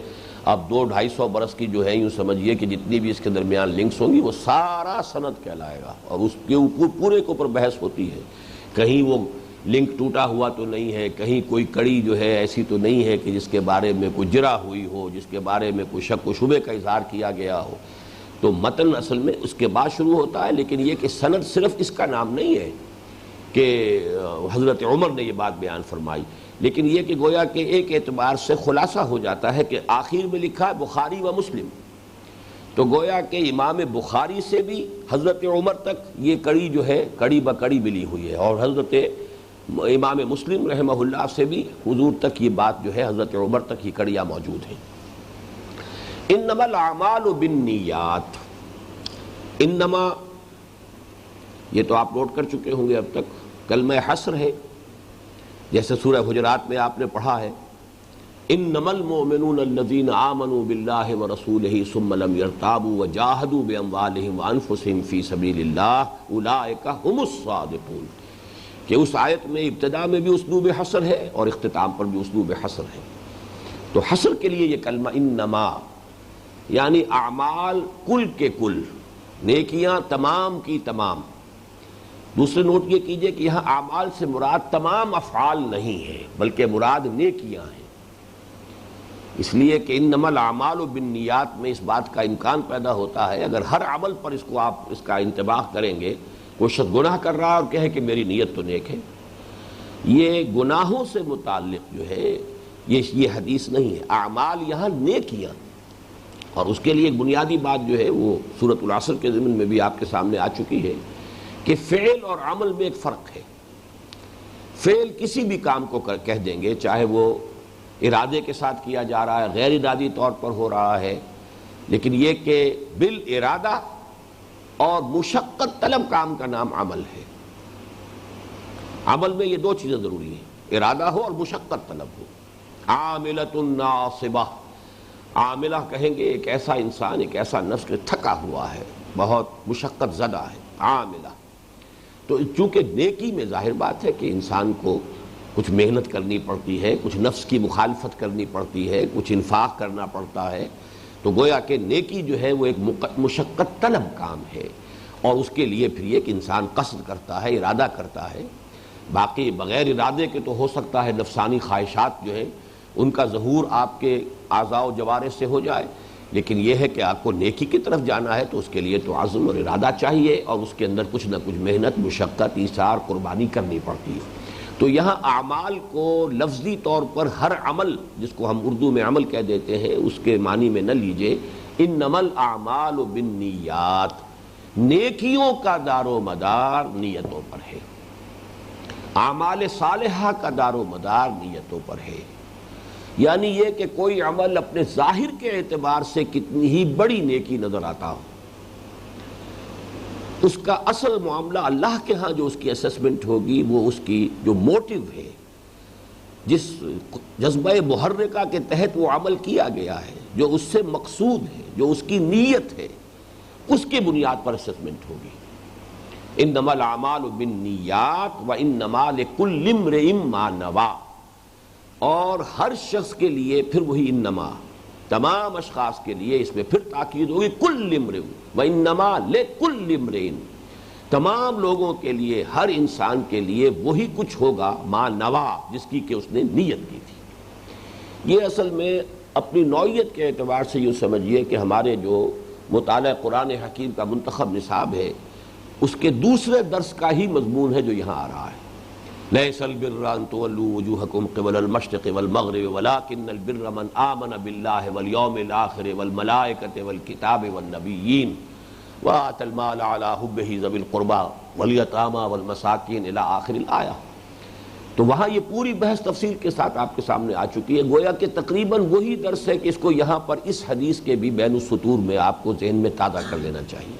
اب 200-250 برس کی جو ہے یوں سمجھیے کہ جتنی بھی اس کے درمیان لنکس ہوں گی وہ سارا سند کہلائے گا. اور اس کے پورے کے اوپر بحث ہوتی ہے، کہیں وہ لنک ٹوٹا ہوا تو نہیں ہے، کہیں کوئی کڑی جو ہے ایسی تو نہیں ہے کہ جس کے بارے میں کوئی جرح ہوئی ہو، جس کے بارے میں کوئی شک و شبے کا اظہار کیا گیا ہو. تو متن اصل میں اس کے بعد شروع ہوتا ہے. لیکن یہ کہ سند صرف اس کا نام نہیں ہے کہ حضرت عمر نے یہ بات بیان فرمائی، لیکن یہ کہ گویا کہ ایک اعتبار سے خلاصہ ہو جاتا ہے کہ آخر میں لکھا ہے بخاری و مسلم، تو گویا کہ امام بخاری سے بھی حضرت عمر تک یہ کڑی جو ہے کڑی بکڑی ملی ہوئی ہے، اور حضرت امام مسلم رحمہ اللہ سے بھی حضور تک یہ بات جو ہے حضرت عمر تک یہ کڑیاں موجود ہیں. انما الاعمال بالنیات، انما یہ تو آپ نوٹ کر چکے ہوں گے اب تک، کلمہ حصر ہے، جیسے سورہ حجرات میں آپ نے پڑھا ہے انما المؤمنون الذین آمنوا باللہ ورسولہ ثم لم یرتابوا وجاہدوا باموالہم وانفسہم فی سبیل اللہ اولئک ھم الصادقون. کہ اس آیت میں ابتدا میں بھی اسلوب حصر ہے اور اختتام پر بھی اسلوب حصر ہے. تو حصر کے لیے یہ کلمہ انما یعنی اعمال کل کے کل، نیکیاں تمام کی تمام. دوسرے نوٹ یہ کیجئے کہ یہاں اعمال سے مراد تمام افعال نہیں ہے بلکہ مراد نیکیاں ہیں. اس لیے کہ انما الاعمال بالنیات میں اس بات کا امکان پیدا ہوتا ہے اگر ہر عمل پر اس کو آپ اس کا انطباق کریں گے. کوئی شخص گناہ کر رہا اور کہے کہ میری نیت تو نیک ہے، یہ گناہوں سے متعلق جو ہے یہ حدیث نہیں ہے. اعمال یہاں نیکیاں، اور اس کے لیے ایک بنیادی بات جو ہے وہ سورۃ العصر کے ضمن میں بھی آپ کے سامنے آ چکی ہے کہ فعل اور عمل میں ایک فرق ہے. فعل کسی بھی کام کو کہہ دیں گے، چاہے وہ ارادے کے ساتھ کیا جا رہا ہے، غیر ارادی طور پر ہو رہا ہے، لیکن یہ کہ بالارادہ اور مشقت طلب کام کا نام عمل ہے. عمل میں یہ دو چیزیں ضروری ہیں، ارادہ ہو اور مشقت طلب ہو. عاملۃ ناصبہ، عاملہ کہیں گے ایک ایسا انسان، ایک ایسا نفس کہ تھکا ہوا ہے، بہت مشقت زدہ ہے، عاملہ. تو چونکہ نیکی میں ظاہر بات ہے کہ انسان کو کچھ محنت کرنی پڑتی ہے، کچھ نفس کی مخالفت کرنی پڑتی ہے، کچھ انفاق کرنا پڑتا ہے، تو گویا کہ نیکی جو ہے وہ ایک مشقت طلب کام ہے. اور اس کے لیے پھر یہ کہ انسان قصد کرتا ہے، ارادہ کرتا ہے. باقی بغیر ارادے کے تو ہو سکتا ہے نفسانی خواہشات جو ہیں ان کا ظہور آپ کے اعضاء و جوارح سے ہو جائے، لیکن یہ ہے کہ آپ کو نیکی کی طرف جانا ہے تو اس کے لیے تو عزم اور ارادہ چاہیے، اور اس کے اندر کچھ نہ کچھ محنت، مشقت، ایثار، قربانی کرنی پڑتی ہے. تو یہاں اعمال کو لفظی طور پر ہر عمل جس کو ہم اردو میں عمل کہہ دیتے ہیں اس کے معنی میں نہ لیجئے. انما الاعمال بالنیات، نیکیوں کا دار و مدار نیتوں پر ہے، اعمال صالحہ کا دار و مدار نیتوں پر ہے. یعنی یہ کہ کوئی عمل اپنے ظاہر کے اعتبار سے کتنی ہی بڑی نیکی نظر آتا ہو، اس کا اصل معاملہ اللہ کے ہاں جو اس کی اسسمنٹ ہوگی وہ اس کی جو موٹیو ہے، جس جذبہ محرکہ کے تحت وہ عمل کیا گیا ہے، جو اس سے مقصود ہے، جو اس کی نیت ہے، اس کی بنیاد پر اسسمنٹ ہوگی. انما الاعمال بالنیات وانما لکل امرئ ما نوی. اور ہر شخص کے لیے پھر وہی انما، تمام اشخاص کے لیے اس میں پھر تاکید ہوگی کل امرئ وانما لکل امرئ، تمام لوگوں کے لیے، ہر انسان کے لیے وہی کچھ ہوگا ما نوا، جس کی کہ اس نے نیت کی تھی. یہ اصل میں اپنی نوعیت کے اعتبار سے یوں سمجھیے کہ ہمارے جو مطالعہ قرآن حکیم کا منتخب نصاب ہے اس کے دوسرے درس کا ہی مضمون ہے جو یہاں آ رہا ہے. لیس البر ان تولوا وجوہکم قبل المشرق والمغرب ولکن البر من آمن باللہ والیوم الآخر والملائکۃ والکتاب والنبیین وآتى المال على حبه ذوي القربى والیتامى والمساکین الی آخر الآیہ۔ تو وہاں یہ پوری بحث تفصیل کے ساتھ آپ کے سامنے آ چکی ہے، گویا کہ تقریباً وہی درس ہے کہ اس کو یہاں پر اس حدیث کے بھی بین السطور میں آپ کو ذہن میں تازہ کر لینا چاہیے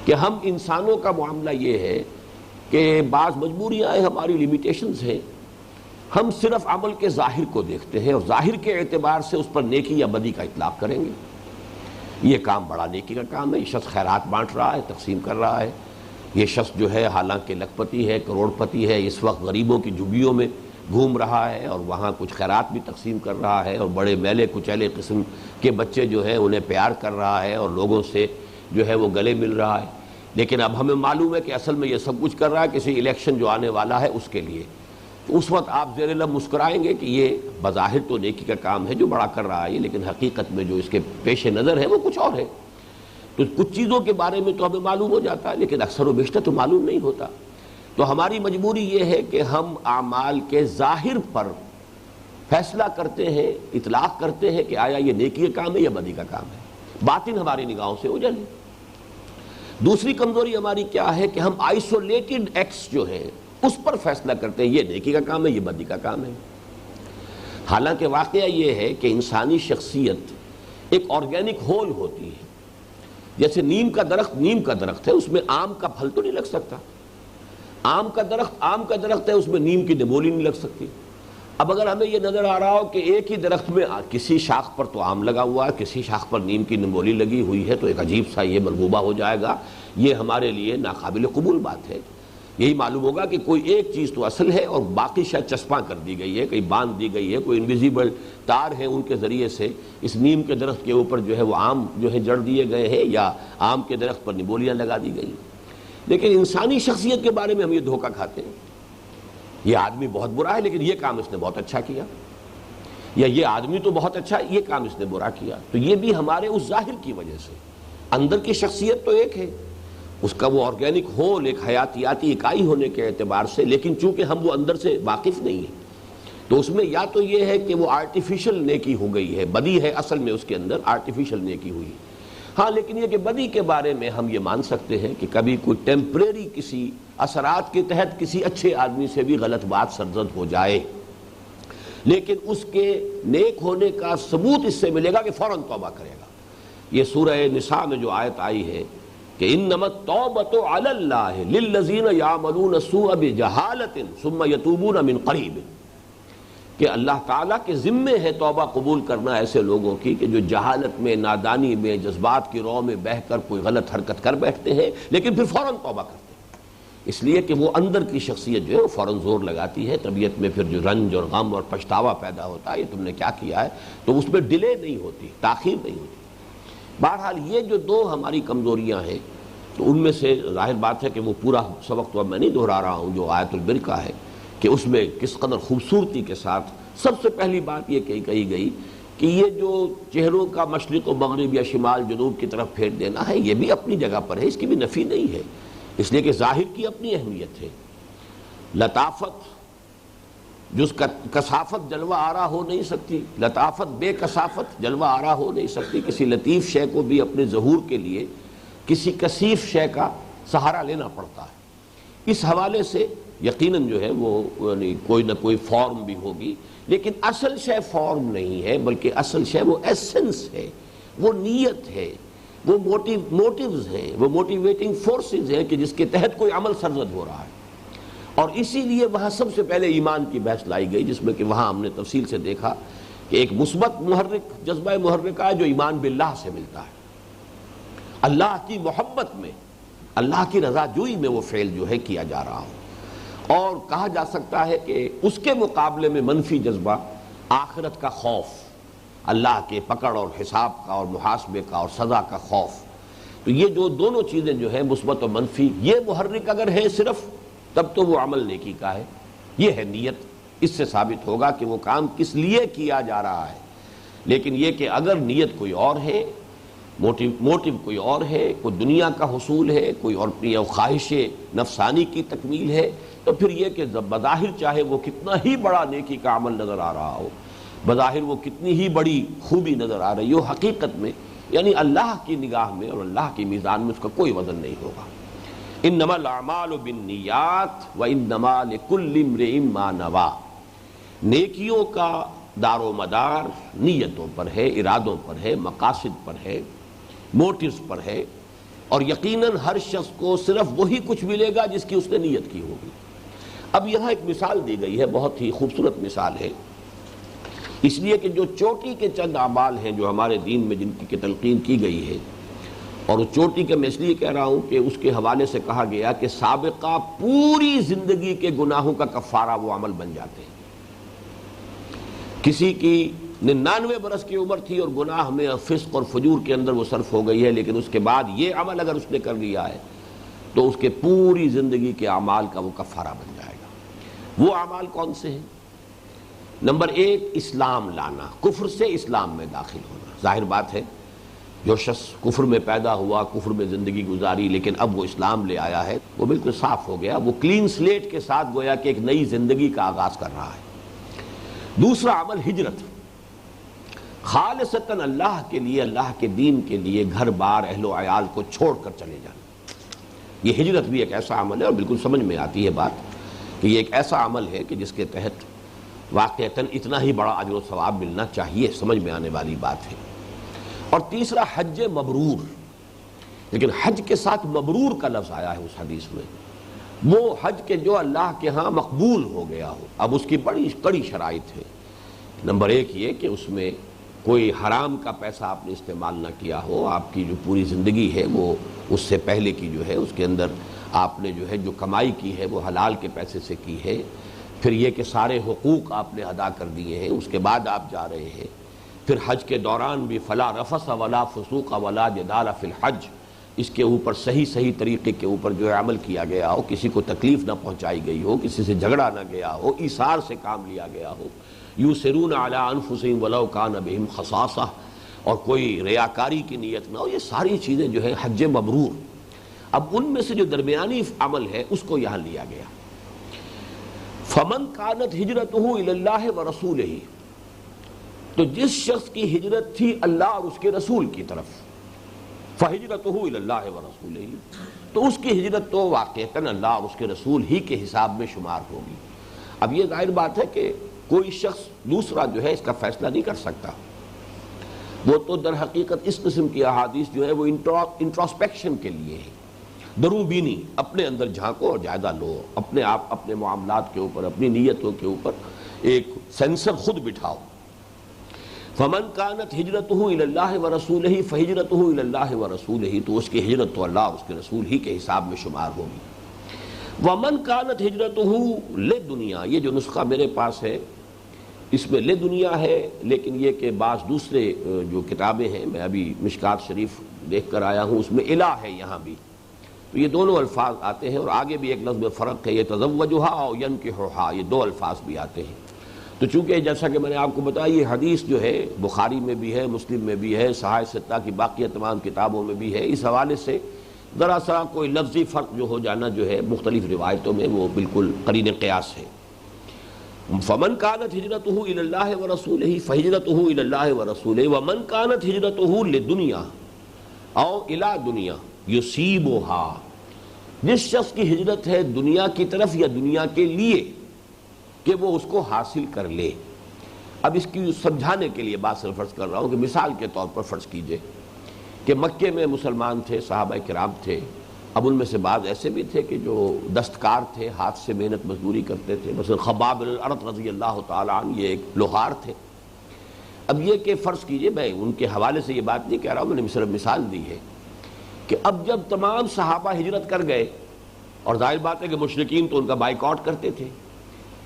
کہ ہم انسانوں کا معاملہ یہ ہے کہ بعض مجبوریاں ہیں، ہماری لیمیٹیشنز ہیں، ہم صرف عمل کے ظاہر کو دیکھتے ہیں اور ظاہر کے اعتبار سے اس پر نیکی یا بدی کا اطلاق کریں گے۔ یہ کام بڑا نیکی کا کام ہے، یہ شخص خیرات بانٹ رہا ہے، تقسیم کر رہا ہے، یہ شخص جو ہے حالانکہ لکھ پتی ہے، کروڑ پتی ہے، اس وقت غریبوں کی جھگیوں میں گھوم رہا ہے اور وہاں کچھ خیرات بھی تقسیم کر رہا ہے اور بڑے میلے کچیلے قسم کے بچے جو ہیں انہیں پیار کر رہا ہے اور لوگوں سے جو ہے وہ گلے مل رہا ہے۔ لیکن اب ہمیں معلوم ہے کہ اصل میں یہ سب کچھ کر رہا ہے کسی الیکشن جو آنے والا ہے اس کے لیے، تو اس وقت آپ زیر لب مسکرائیں گے کہ یہ بظاہر تو نیکی کا کام ہے جو بڑا کر رہا ہے، لیکن حقیقت میں جو اس کے پیش نظر ہے وہ کچھ اور ہے۔ تو کچھ چیزوں کے بارے میں تو ہمیں معلوم ہو جاتا ہے لیکن اکثر و بیشتر تو معلوم نہیں ہوتا۔ تو ہماری مجبوری یہ ہے کہ ہم اعمال کے ظاہر پر فیصلہ کرتے ہیں، اطلاق کرتے ہیں کہ آیا یہ نیکی کا کام ہے یا بدی کا کام ہے، باطن ہماری نگاہوں سے اوجھل ہے۔ دوسری کمزوری ہماری کیا ہے کہ ہم آئسولیٹڈ ایکٹس جو ہیں اس پر فیصلہ کرتے ہیں یہ نیکی کا کام ہے یہ بدی کا کام ہے۔ حالانکہ واقعہ یہ ہے کہ انسانی شخصیت ایک آرگینک ہول ہوتی ہے۔ جیسے نیم کا درخت ہے، اس میں آم کا پھل تو نہیں لگ سکتا، آم کا درخت ہے، اس میں نیم کی نمولی نہیں لگ سکتی۔ اب اگر ہمیں یہ نظر آ رہا ہو کہ ایک ہی درخت میں کسی شاخ پر تو آم لگا ہوا ہے، کسی شاخ پر نیم کی نمولی لگی ہوئی ہے، تو ایک عجیب سا یہ مرغوبہ ہو جائے گا، یہ ہمارے لیے ناقابل قبول بات ہے۔ یہی معلوم ہوگا کہ کوئی ایک چیز تو اصل ہے اور باقی شاید چسپاں کر دی گئی ہے، کہیں باندھ دی گئی ہے، کوئی انویزیبل تار ہے ان کے ذریعے سے اس نیم کے درخت کے اوپر جو ہے وہ آم جو ہے جڑ دیے گئے ہیں یا آم کے درخت پر نمولیاں لگا دی گئی۔ لیکن انسانی شخصیت کے بارے میں ہم یہ دھوکہ کھاتے ہیں، یہ آدمی بہت برا ہے لیکن یہ کام اس نے بہت اچھا کیا، یا یہ آدمی تو بہت اچھا ہے یہ کام اس نے برا کیا۔ تو یہ بھی ہمارے اس ظاہر کی وجہ سے، اندر کی شخصیت تو ایک ہے، اس کا وہ آرگینک ہول ایک حیاتیاتی اکائی ہونے کے اعتبار سے، لیکن چونکہ ہم وہ اندر سے واقف نہیں ہیں تو اس میں یا تو یہ ہے کہ وہ آرٹیفیشل نیکی ہو گئی ہے، بدی ہے اصل میں اس کے اندر آرٹیفیشل نیکی ہوئی۔ ہاں لیکن یہ کہ بدی کے بارے میں ہم یہ مان سکتے ہیں کہ کبھی کوئی ٹیمپریری کسی اثرات کے تحت کسی اچھے آدمی سے بھی غلط بات سرزد ہو جائے، لیکن اس کے نیک ہونے کا ثبوت اس سے ملے گا کہ فوراً توبہ کرے گا۔ یہ سورہ نساء میں جو آیت آئی ہے کہ انما التوبۃ علی اللہ للذین یعملون السوء بجہالۃ ثم یتوبون من قریب، کہ اللہ تعالیٰ کے ذمے ہے توبہ قبول کرنا ایسے لوگوں کی کہ جو جہالت میں، نادانی میں، جذبات کی رو میں بہہ کر کوئی غلط حرکت کر بیٹھتے ہیں لیکن پھر فوراً توبہ کرتے ہیں، اس لیے کہ وہ اندر کی شخصیت جو ہے وہ فوراً زور لگاتی ہے، طبیعت میں پھر جو رنج اور غم اور پچھتاوا پیدا ہوتا ہے یہ تم نے کیا کیا ہے، تو اس میں ڈیلے نہیں ہوتی، تاخیر نہیں ہوتی۔ بہرحال یہ جو دو ہماری کمزوریاں ہیں تو ان میں سے ظاہر بات ہے کہ وہ پورا سبق تو اب میں نہیں دہرا رہا ہوں جو آیت البر کا ہے کہ اس میں کس قدر خوبصورتی کے ساتھ سب سے پہلی بات یہ کہی گئی کہ یہ جو چہروں کا مشرق و مغرب یا شمال جنوب کی طرف پھیر دینا ہے یہ بھی اپنی جگہ پر ہے، اس کی بھی نفی نہیں ہے، اس لیے کہ ظاہر کی اپنی اہمیت ہے۔ لطافت جس کا کثافت جلوہ آرا ہو نہیں سکتی، لطافت بے کثافت جلوہ آرا ہو نہیں سکتی، کسی لطیف شے کو بھی اپنے ظہور کے لیے کسی کثیف شے کا سہارا لینا پڑتا ہے۔ اس حوالے سے یقیناً جو ہے وہ کوئی نہ کوئی فارم بھی ہوگی، لیکن اصل شے فارم نہیں ہے بلکہ اصل شے وہ ایسنس ہے، وہ نیت ہے، وہ موٹیوز ہیں، وہ موٹیویٹنگ فورسز ہیں کہ جس کے تحت کوئی عمل سرزد ہو رہا ہے۔ اور اسی لیے وہاں سب سے پہلے ایمان کی بحث لائی گئی، جس میں کہ وہاں ہم نے تفصیل سے دیکھا کہ ایک مثبت محرک، جذبہ محرکہ ہے جو ایمان باللہ سے ملتا ہے، اللہ کی محبت میں، اللہ کی رضا جوئی میں وہ فعل جو ہے کیا جا رہا ہو۔ اور کہا جا سکتا ہے کہ اس کے مقابلے میں منفی جذبہ آخرت کا خوف، اللہ کے پکڑ اور حساب کا اور محاسبے کا اور سزا کا خوف، تو یہ جو دونوں چیزیں جو ہیں مثبت و منفی، یہ محرک اگر ہے صرف تب تو وہ عمل نیکی کا ہے، یہ ہے نیت، اس سے ثابت ہوگا کہ وہ کام کس لیے کیا جا رہا ہے۔ لیکن یہ کہ اگر نیت کوئی اور ہے موٹیو کوئی اور ہے، کوئی دنیا کا حصول ہے، کوئی اور اپنی خواہش نفسانی کی تکمیل ہے، تو پھر یہ کہ بظاہر چاہے وہ کتنا ہی بڑا نیکی کا عمل نظر آ رہا ہو، بظاہر وہ کتنی ہی بڑی خوبی نظر آ رہی ہو، حقیقت میں یعنی اللہ کی نگاہ میں اور اللہ کی میزان میں اس کا کوئی وزن نہیں ہوگا۔ انما الاعمال بالنیات وانما لکل امرئ ما نوی، نیکیوں کا دار و مدار نیتوں پر ہے، ارادوں پر ہے، مقاصد پر ہے، موٹیوز پر ہے، اور یقیناً ہر شخص کو صرف وہی کچھ ملے گا جس کی اس نے نیت کی ہوگی۔ اب یہاں ایک مثال دی گئی ہے، بہت ہی خوبصورت مثال ہے، اس لیے کہ جو چوٹی کے چند اعمال ہیں جو ہمارے دین میں جن کی تلقین کی گئی ہے، اور اس چوٹی کے میں اس لیے کہہ رہا ہوں کہ اس کے حوالے سے کہا گیا کہ سابقہ پوری زندگی کے گناہوں کا کفارہ وہ عمل بن جاتے ہیں۔ کسی کی 99 برس کی عمر تھی اور گناہ میں فسق اور فجور کے اندر وہ صرف ہو گئی ہے، لیکن اس کے بعد یہ عمل اگر اس نے کر لیا ہے تو اس کے پوری زندگی کے اعمال کا وہ کفارہ بن جائے گا۔ وہ اعمال کون سے ہیں؟ نمبر 1، اسلام لانا، کفر سے اسلام میں داخل ہونا۔ ظاہر بات ہے جو شخص کفر میں پیدا ہوا، کفر میں زندگی گزاری، لیکن اب وہ اسلام لے آیا ہے، وہ بالکل صاف ہو گیا، وہ کلین سلیٹ کے ساتھ گویا کہ ایک نئی زندگی کا آغاز کر رہا ہے۔ دوسرا عمل ہجرت، خالصتاً اللہ کے لیے، اللہ کے دین کے لیے گھر بار اہل و عیال کو چھوڑ کر چلے جانا۔ یہ ہجرت بھی ایک ایسا عمل ہے، اور بالکل سمجھ میں آتی ہے بات کہ یہ ایک ایسا عمل ہے کہ جس کے تحت واقعتاً اتنا ہی بڑا اجر و ثواب ملنا چاہیے، سمجھ میں آنے والی بات ہے۔ اور تیسرا حج مبرور، لیکن حج کے ساتھ مبرور کا لفظ آیا ہے اس حدیث میں، وہ حج کے جو اللہ کے ہاں مقبول ہو گیا ہو۔ اب اس کی بڑی کڑی شرائط ہے۔ نمبر 1 یہ کہ اس میں کوئی حرام کا پیسہ آپ نے استعمال نہ کیا ہو، آپ کی جو پوری زندگی ہے وہ اس سے پہلے کی جو ہے اس کے اندر آپ نے جو ہے جو کمائی کی ہے وہ حلال کے پیسے سے کی ہے۔ پھر یہ کہ سارے حقوق آپ نے ادا کر دیے ہیں، اس کے بعد آپ جا رہے ہیں۔ پھر حج کے دوران بھی فلا رفث ولا فسوق ولا جدال فی الحج، اس کے اوپر صحیح طریقے کے اوپر جو ہے عمل کیا گیا ہو، کسی کو تکلیف نہ پہنچائی گئی ہو، کسی سے جھگڑا نہ گیا ہو، ایثار سے کام لیا گیا ہو، یوسرون علی انفسہم ولو کان بہم خصاصہ، اور کوئی ریاکاری کی نیت نہ ہو، یہ ساری چیزیں جو ہے حج مبرور۔ اب ان میں سے جو درمیانی عمل ہے اس کو یہاں لیا گیا۔ فمن کانت ہجرتہ الی اللہ ورسولہ، تو جس شخص کی ہجرت تھی اللہ اور اس کے رسول کی طرف، فہجرتہ الی اللہ ورسولہ، تو اس کی ہجرت تو واقعتاً اللہ اور اس کے رسول ہی کے حساب میں شمار ہوگی۔ اب یہ ظاہر بات ہے کہ کوئی شخص دوسرا جو ہے اس کا فیصلہ نہیں کر سکتا، وہ تو در حقیقت اس قسم کی احادیث جو ہے وہ انٹراسپیکشن کے لیے ہے، درون بینی، اپنے اندر جھانکو اور جائزہ لو، اپنے آپ اپنے معاملات کے اوپر، اپنی نیتوں کے اوپر ایک سینسر خود بٹھاؤ۔ فمن کانت ہجرتہ الی اللہ ورسولہ فہجرتہ الی اللہ ورسولہ، تو اس کی ہجرت تو اللہ اور اس کے رسول ہی کے حساب میں شمار ہوگی۔ ومن کانت ہجرتہ لدنیا، یہ جو نسخہ میرے پاس ہے اس میں لدنیا ہے، لیکن یہ کہ بعض دوسرے جو کتابیں ہیں، میں ابھی مشکات شریف دیکھ کر آیا ہوں، اس میں الہ ہے یہاں بھی، تو یہ دونوں الفاظ آتے ہیں، اور آگے بھی ایک لفظ میں فرق ہے، یہ تزوجھا اور ینکحھا، یہ 2 الفاظ بھی آتے ہیں۔ تو چونکہ جیسا کہ میں نے آپ کو بتایا یہ حدیث جو ہے بخاری میں بھی ہے، مسلم میں بھی ہے، صحاح ستہ کی باقی تمام کتابوں میں بھی ہے، اس حوالے سے ذرا سا کوئی لفظی فرق جو ہو جانا جو ہے مختلف روایتوں میں وہ بالکل قرین قیاس ہے۔ فمن کانت ہجرتہ الی اللہ ورسولہ فہجرتہ الی اللہ ورسولہ ومن کانت ہجرتہ لدنیا او الی دنیا یصیبھا، جس شخص کی ہجرت ہے دنیا کی طرف یا دنیا کے لیے کہ وہ اس کو حاصل کر لے۔ اب اس کی سمجھانے کے لیے بات صرف فرض کر رہا ہوں کہ مثال کے طور پر فرض کیجئے کہ مکے میں مسلمان تھے، صحابہ کرام تھے، اب ان میں سے بعض ایسے بھی تھے کہ جو دستکار تھے، ہاتھ سے محنت مزدوری کرتے تھے، مثلا خباب بن الارت رضی اللہ تعالیٰ عنہ، یہ ایک لوہار تھے۔ اب یہ کہ فرض کیجئے، میں ان کے حوالے سے یہ بات نہیں کہہ رہا ہوں، میں نے صرف مثال دی ہے کہ اب جب تمام صحابہ ہجرت کر گئے، اور ظاہر بات ہے کہ مشرکین تو ان کا بائیکاٹ کرتے تھے،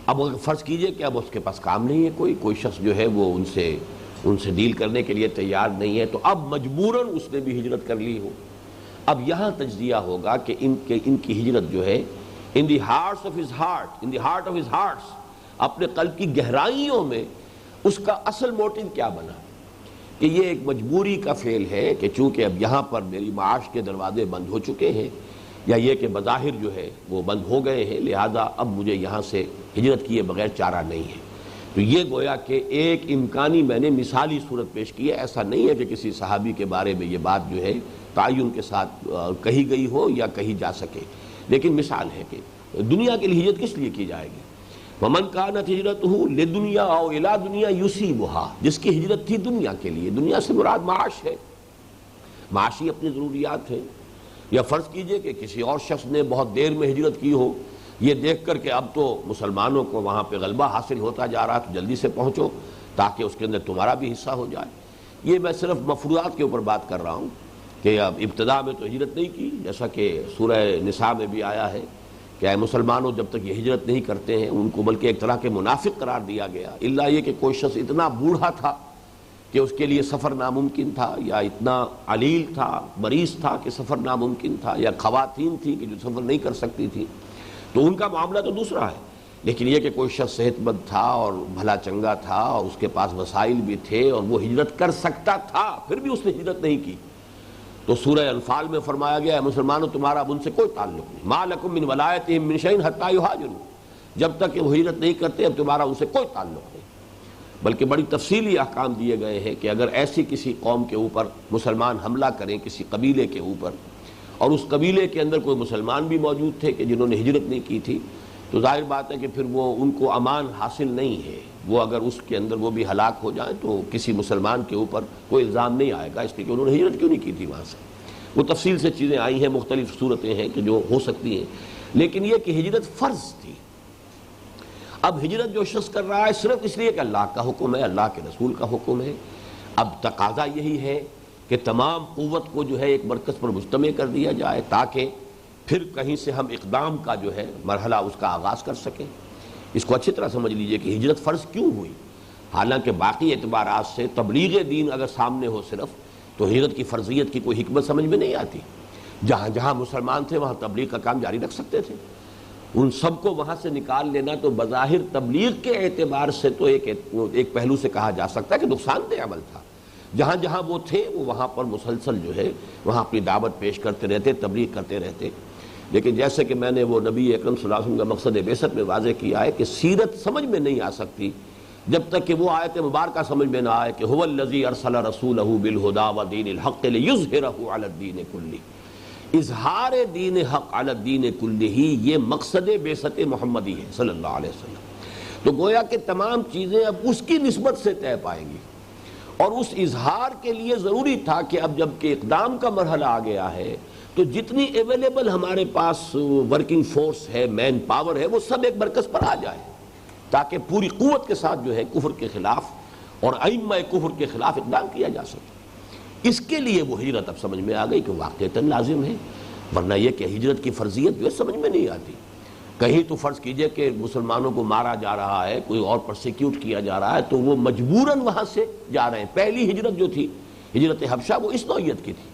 اب فرض کیجئے کہ اب اس کے پاس کام نہیں ہے، کوئی شخص جو ہے وہ ان سے ڈیل کرنے کے لیے تیار نہیں ہے، تو اب مجبوراً اس نے بھی ہجرت کر لی ہو۔ اب یہاں تجزیہ ہوگا کہ ان کی ہجرت جو ہے in the hearts of his heart, in the heart of his hearts, اپنے قلب کی گہرائیوں میں اس کا اصل موٹیو کیا بنا۔ کہ یہ ایک مجبوری کا فعل ہے کہ چونکہ اب یہاں پر میری معاش کے دروازے بند ہو چکے ہیں، یا یہ کہ بظاہر جو ہے وہ بند ہو گئے ہیں، لہذا اب مجھے یہاں سے ہجرت کیے بغیر چارہ نہیں ہے۔ تو یہ گویا کہ ایک امکانی میں نے مثالی صورت پیش کی ہے، ایسا نہیں ہے کہ کسی صحابی کے بارے میں یہ بات جو ہے تعین کے ساتھ کہی گئی ہو یا کہی جا سکے، لیکن مثال ہے کہ دنیا کے لیے ہجرت کس لیے کی جائے گی؟ وَمَنْ كَانَتْ هِجْرَتُهُ لِدُنْيَا أَوْ إِلَىٰ دُنْيَا يُصِيبُهَا، جس کی ہجرت تھی دنیا کے لیے، دنیا سے مراد معاش ہے، معاشی اپنی ضروریات ہیں، یا فرض کیجئے کہ کسی اور شخص نے بہت دیر میں ہجرت کی ہو، یہ دیکھ کر کہ اب تو مسلمانوں کو وہاں پہ غلبہ حاصل ہوتا جا رہا، تو جلدی سے پہنچو تاکہ اس کے اندر تمہارا بھی حصہ ہو جائے۔ یہ میں صرف مفروضات کے اوپر بات کر رہا ہوں کہ اب ابتدا میں تو ہجرت نہیں کی، جیسا کہ سورہ نساء میں بھی آیا ہے کہ اے مسلمانوں جب تک یہ ہجرت نہیں کرتے ہیں ان کو بلکہ ایک طرح کے منافق قرار دیا گیا، الا یہ کہ کوئی شخص اتنا بوڑھا تھا کہ اس کے لیے سفر ناممکن تھا، یا اتنا علیل تھا، مریض تھا کہ سفر ناممکن تھا، یا خواتین تھیں کہ جو سفر نہیں کر سکتی تھی، تو ان کا معاملہ تو دوسرا ہے۔ لیکن یہ کہ کوئی شخص صحت مند تھا اور بھلا چنگا تھا اور اس کے پاس وسائل بھی تھے اور وہ ہجرت کر سکتا تھا، پھر بھی اس نے ہجرت نہیں کی، تو سورہ انفال میں فرمایا گیا ہے مسلمانوں تمہارا اب ان سے کوئی تعلق نہیں، ما لکم من ولایتہم من شیء حتی یہاجروا، جب تک کہ وہ ہجرت نہیں کرتے اب تمہارا ان سے کوئی تعلق نہیں۔ بلکہ بڑی تفصیلی احکام دیے گئے ہیں کہ اگر ایسی کسی قوم کے اوپر مسلمان حملہ کریں، کسی قبیلے کے اوپر، اور اس قبیلے کے اندر کوئی مسلمان بھی موجود تھے کہ جنہوں نے ہجرت نہیں کی تھی، تو ظاہر بات ہے کہ پھر وہ ان کو امان حاصل نہیں ہے، وہ اگر اس کے اندر وہ بھی ہلاک ہو جائیں تو کسی مسلمان کے اوپر کوئی الزام نہیں آئے گا اس لیے کہ انہوں نے ہجرت کیوں نہیں کی تھی وہاں سے۔ وہ تفصیل سے چیزیں آئی ہیں، مختلف صورتیں ہیں کہ جو ہو سکتی ہیں، لیکن یہ کہ ہجرت فرض تھی۔ اب ہجرت جو شخص کر رہا ہے صرف اس لیے کہ اللہ کا حکم ہے، اللہ کے رسول کا حکم ہے، اب تقاضا یہی ہے کہ تمام قوت کو جو ہے ایک مرکز پر مجتمع کر دیا جائے تاکہ پھر کہیں سے ہم اقدام کا جو ہے مرحلہ اس کا آغاز کر سکیں۔ اس کو اچھی طرح سمجھ لیجئے کہ ہجرت فرض کیوں ہوئی، حالانکہ باقی اعتبارات سے تبلیغ دین اگر سامنے ہو صرف تو ہجرت کی فرضیت کی کوئی حکمت سمجھ میں نہیں آتی۔ جہاں جہاں مسلمان تھے وہاں تبلیغ کا کام جاری رکھ سکتے تھے، ان سب کو وہاں سے نکال لینا تو بظاہر تبلیغ کے اعتبار سے تو ایک پہلو سے کہا جا سکتا ہے کہ نقصان دہ عمل تھا۔ جہاں جہاں وہ تھے وہ وہاں پر مسلسل جو ہے وہاں اپنی دعوت پیش کرتے رہتے، تبلیغ کرتے رہتے۔ لیکن جیسے کہ میں نے وہ نبی اکرم صلی اللہ علیہ وسلم کا مقصد بعثت میں واضح کیا ہے کہ سیرت سمجھ میں نہیں آ سکتی جب تک کہ وہ آیت مبارکہ سمجھ میں نہ آئے کہ هو الذی ارسل رسولہ بالہدی ودین الحق لیظہرہ علی الدین کلہ، اظہار دین حق علی الدین کلہ، یہ مقصد بعثت محمدی ہے صلی اللہ علیہ وسلم۔ تو گویا کہ تمام چیزیں اب اس کی نسبت سے طے پائیں گی، اور اس اظہار کے لیے ضروری تھا کہ اب جب کہ اقدام کا مرحلہ آ گیا ہے تو جتنی اویلیبل ہمارے پاس ورکنگ فورس ہے، مین پاور ہے، وہ سب ایک مرکز پر آ جائے تاکہ پوری قوت کے ساتھ جو ہے کفر کے خلاف اور ائمہ کفر کے خلاف اقدام کیا جا سکے۔ اس کے لیے وہ ہجرت اب سمجھ میں آ گئی کہ واقعتاً لازم ہے، ورنہ یہ کہ ہجرت کی فرضیت جو ہے سمجھ میں نہیں آتی۔ کہیں تو فرض کیجئے کہ مسلمانوں کو مارا جا رہا ہے، کوئی اور پرسیکیوٹ کیا جا رہا ہے، تو وہ مجبوراً وہاں سے جا رہے ہیں۔ پہلی ہجرت جو تھی ہجرت حبشہ وہ اس نوعیت کی تھی،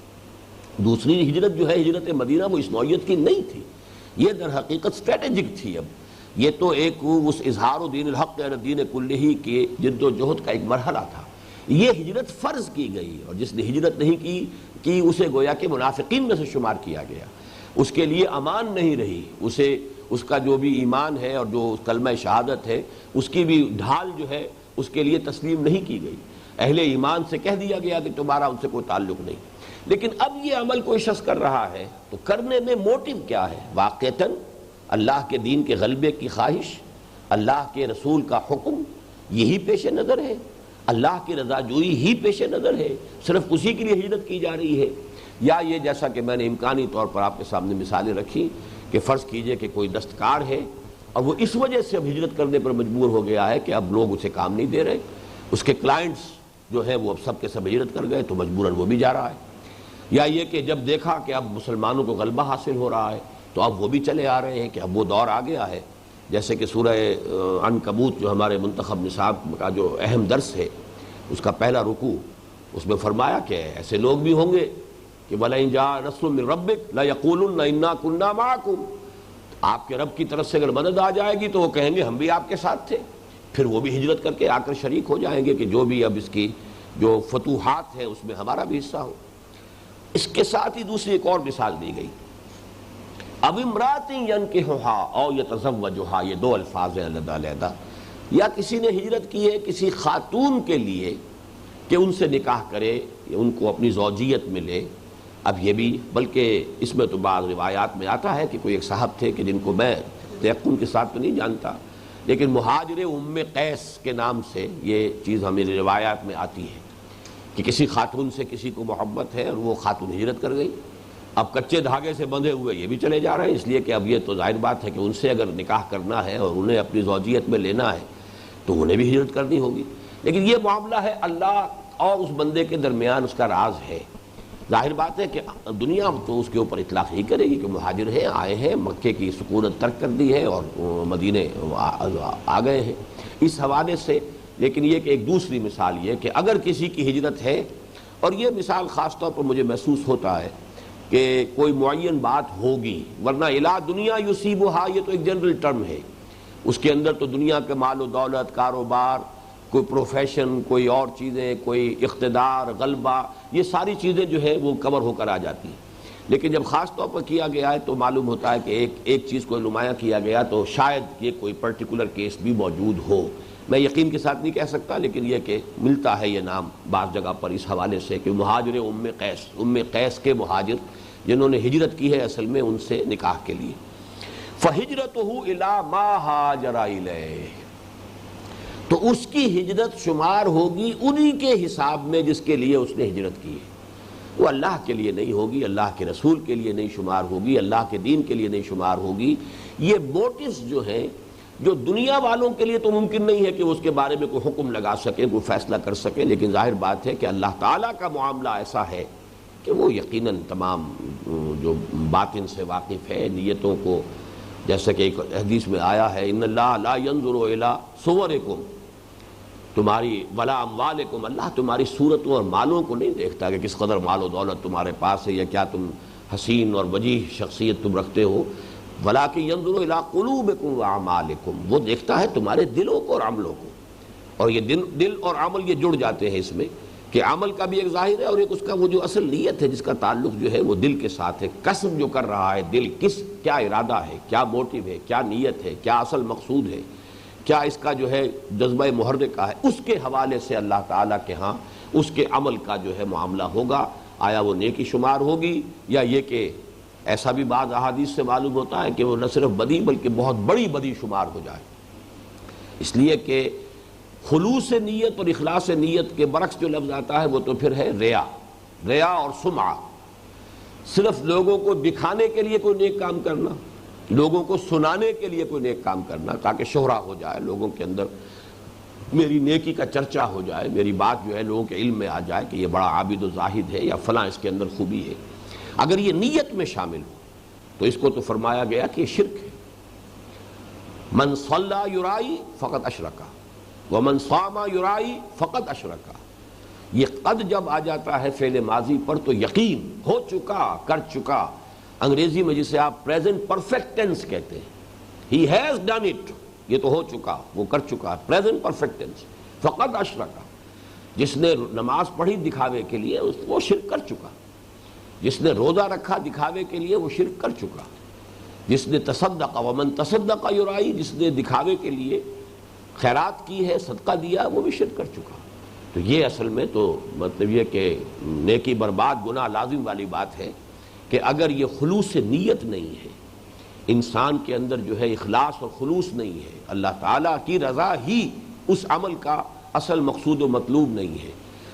دوسری ہجرت جو ہے ہجرت مدینہ وہ اس نوعیت کی نہیں تھی، یہ در حقیقت اسٹریٹجک تھی۔ اب یہ تو ایک اس اظہار دین الحق علی الدین کلہ کے جد و جہد کا ایک مرحلہ تھا۔ یہ ہجرت فرض کی گئی، اور جس نے ہجرت نہیں کی اسے گویا کہ منافقین میں سے شمار کیا گیا، اس کے لیے امان نہیں رہی، اسے اس کا جو بھی ایمان ہے اور جو کلمہ شہادت ہے اس کی بھی ڈھال جو ہے اس کے لیے تسلیم نہیں کی گئی۔ اہل ایمان سے کہہ دیا گیا کہ تمہارا ان سے کوئی تعلق نہیں۔ لیکن اب یہ عمل کوئی شخص کر رہا ہے تو کرنے میں موٹیو کیا ہے؟ واقعتاً اللہ کے دین کے غلبے کی خواہش، اللہ کے رسول کا حکم یہی پیش نظر ہے، اللہ کی رضا جوئی ہی پیش نظر ہے، صرف اسی کے لیے ہجرت کی جا رہی ہے، یا یہ جیسا کہ میں نے امکانی طور پر آپ کے سامنے مثالیں رکھی کہ فرض کیجئے کہ کوئی دستکار ہے اور وہ اس وجہ سے اب ہجرت کرنے پر مجبور ہو گیا ہے کہ اب لوگ اسے کام نہیں دے رہے، اس کے کلائنٹس جو ہیں وہ اب سب کے سب ہجرت کر گئے تو مجبوراً وہ بھی جا رہا ہے، یا یہ کہ جب دیکھا کہ اب مسلمانوں کو غلبہ حاصل ہو رہا ہے تو اب وہ بھی چلے آ رہے ہیں کہ اب وہ دور آ گیا ہے۔ جیسے کہ سورہ عنکبوت جو ہمارے منتخب نصاب کا جو اہم درس ہے اس کا پہلا رکوع، اس میں فرمایا کہ ایسے لوگ بھی ہوں گے کہ وَلَئِن جَاءَ نَصْرٌ مِّن رَبِّكَ لَيَقُولُنَّ إِنَّا كُنَّا مَعَكُمْ، آپ کے رب کی طرف سے اگر مدد آ جائے گی تو وہ کہیں گے ہم بھی آپ کے ساتھ تھے، پھر وہ بھی ہجرت کر کے آ کر شریک ہو جائیں گے کہ جو بھی اب اس کی جو فتوحات ہیں اس میں ہمارا بھی حصہ ہو۔ اس کے ساتھ ہی دوسری ایک اور مثال دی گئی، اب امرات ینکحھا او یتزوجھا، یہ دو الفاظ ہیں علیحدہ علیحدہ، یا کسی نے ہجرت کی ہے کسی خاتون کے لیے کہ ان سے نکاح کرے، ان کو اپنی زوجیت میں لے۔ اب یہ بھی، بلکہ اس میں تو بعض روایات میں آتا ہے کہ کوئی ایک صاحب تھے کہ جن کو میں تیقن کے ساتھ تو نہیں جانتا، لیکن مہاجر ام قیس کے نام سے یہ چیز ہماری روایات میں آتی ہے کہ کسی خاتون سے کسی کو محبت ہے اور وہ خاتون ہجرت کر گئی۔ اب کچے دھاگے سے بندھے ہوئے یہ بھی چلے جا رہے ہیں، اس لیے کہ اب یہ تو ظاہر بات ہے کہ ان سے اگر نکاح کرنا ہے اور انہیں اپنی زوجیت میں لینا ہے تو انہیں بھی ہجرت کرنی ہوگی۔ لیکن یہ معاملہ ہے اللہ اور اس بندے کے درمیان، اس کا راز ہے۔ ظاہر بات ہے کہ دنیا تو اس کے اوپر اطلاق ہی کرے گی کہ مہاجر ہیں، آئے ہیں، مکے کی سکونت ترک کر دی ہے اور مدینے آ گئے ہیں اس حوالے سے۔ لیکن یہ کہ ایک دوسری مثال یہ کہ اگر کسی کی ہجرت ہے، اور یہ مثال خاص طور پر مجھے محسوس ہوتا ہے کہ کوئی معین بات ہوگی، ورنہ الا دنیا یصیبھا یہ تو ایک جنرل ٹرم ہے، اس کے اندر تو دنیا کے مال و دولت، کاروبار، کوئی پروفیشن، کوئی اور چیزیں، کوئی اقتدار، غلبہ، یہ ساری چیزیں جو ہے وہ کور ہو کر آ جاتی ہیں۔ لیکن جب خاص طور پر کیا گیا ہے تو معلوم ہوتا ہے کہ ایک چیز کو نمایاں کیا گیا تو شاید یہ کوئی پرٹیکولر کیس بھی موجود ہو۔ میں یقین کے ساتھ نہیں کہہ سکتا، لیکن یہ کہ ملتا ہے یہ نام بعض جگہ پر اس حوالے سے کہ مہاجر ام قیس کے مہاجر جنہوں نے ہجرت کی ہے اصل میں ان سے نکاح کے لیے۔ فَهِجْرَتُهُ إِلَىٰ مَا هَاجَرَ إِلَيْهِ، تو اس کی ہجرت شمار ہوگی انہی کے حساب میں جس کے لیے اس نے ہجرت کی ہے۔ وہ اللہ کے لیے نہیں ہوگی، اللہ کے رسول کے لیے نہیں شمار ہوگی، اللہ کے دین کے لیے نہیں شمار ہوگی۔ یہ موٹیوز جو ہیں جو دنیا والوں کے لیے تو ممکن نہیں ہے کہ وہ اس کے بارے میں کوئی حکم لگا سکے، کوئی فیصلہ کر سکے، لیکن ظاہر بات ہے کہ اللہ تعالیٰ کا معاملہ ایسا ہے کہ وہ یقیناً تمام جو باطن سے واقف ہے، نیتوں کو، جیسا کہ ایک حدیث میں آیا ہے ان اللہ لا ينظر الى صورکم، تمہاری ولا اموالکم، اللہ تمہاری صورتوں اور مالوں کو نہیں دیکھتا کہ کس قدر مال و دولت تمہارے پاس ہے یا کیا تم حسین اور وجیح شخصیت تم رکھتے ہو، ولکن ينظر الى قلوبکم واعمالکم، وہ دیکھتا ہے تمہارے دلوں کو اور عملوں کو۔ اور یہ دل اور عمل یہ جڑ جاتے ہیں اس میں کہ عمل کا بھی ایک ظاہر ہے اور ایک اس کا وہ جو اصل نیت ہے جس کا تعلق جو ہے وہ دل کے ساتھ ہے۔ قصد جو کر رہا ہے دل، کیا ارادہ ہے، کیا موٹیو ہے، کیا نیت ہے، کیا اصل مقصود ہے، کیا اس کا جو ہے جذبہ محرکہ ہے، اس کے حوالے سے اللہ تعالیٰ کے ہاں اس کے عمل کا جو ہے معاملہ ہوگا۔ آیا وہ نیکی شمار ہوگی یا یہ کہ ایسا بھی بعض احادیث سے معلوم ہوتا ہے کہ وہ نہ صرف بدی بلکہ بہت بڑی بدی شمار ہو جائے، اس لیے کہ خلوص نیت اور اخلاص نیت کے برعکس جو لفظ آتا ہے وہ تو پھر ہے ریا اور سمعہ، صرف لوگوں کو دکھانے کے لیے کوئی نیک کام کرنا، لوگوں کو سنانے کے لیے کوئی نیک کام کرنا تاکہ شہرہ ہو جائے، لوگوں کے اندر میری نیکی کا چرچا ہو جائے، میری بات جو ہے لوگوں کے علم میں آ جائے کہ یہ بڑا عابد و زاہد ہے یا فلاں اس کے اندر خوبی ہے۔ اگر یہ نیت میں شامل ہو تو اس کو تو فرمایا گیا کہ یہ شرک ہے۔ من صلی یرائی فقط اشرکا ومن صام یرائی فقط اشرکا، یہ قد جب آ جاتا ہے فعل ماضی پر تو یقین ہو چکا، کر چکا، انگریزی میں جسے آپ پریزنٹ پرفیکٹ ٹینس کہتے ہیں، ہی ہیز ڈن اٹ، یہ تو ہو چکا، وہ کر چکا، پریزنٹ پرفیکٹ ٹینس۔ فقط اشرکا، جس نے نماز پڑھی دکھاوے کے لیے وہ شرک کر چکا، جس نے روزہ رکھا دکھاوے کے لیے وہ شرک کر چکا، جس نے تصدق ومن تصدق یرائی، جس نے دکھاوے کے لیے خیرات کی ہے، صدقہ دیا، وہ بھی شرک کر چکا۔ تو یہ اصل میں تو مطلب یہ کہ نیکی برباد گناہ لازم والی بات ہے کہ اگر یہ خلوص نیت نہیں ہے، انسان کے اندر جو ہے اخلاص اور خلوص نہیں ہے، اللہ تعالیٰ کی رضا ہی اس عمل کا اصل مقصود و مطلوب نہیں ہے،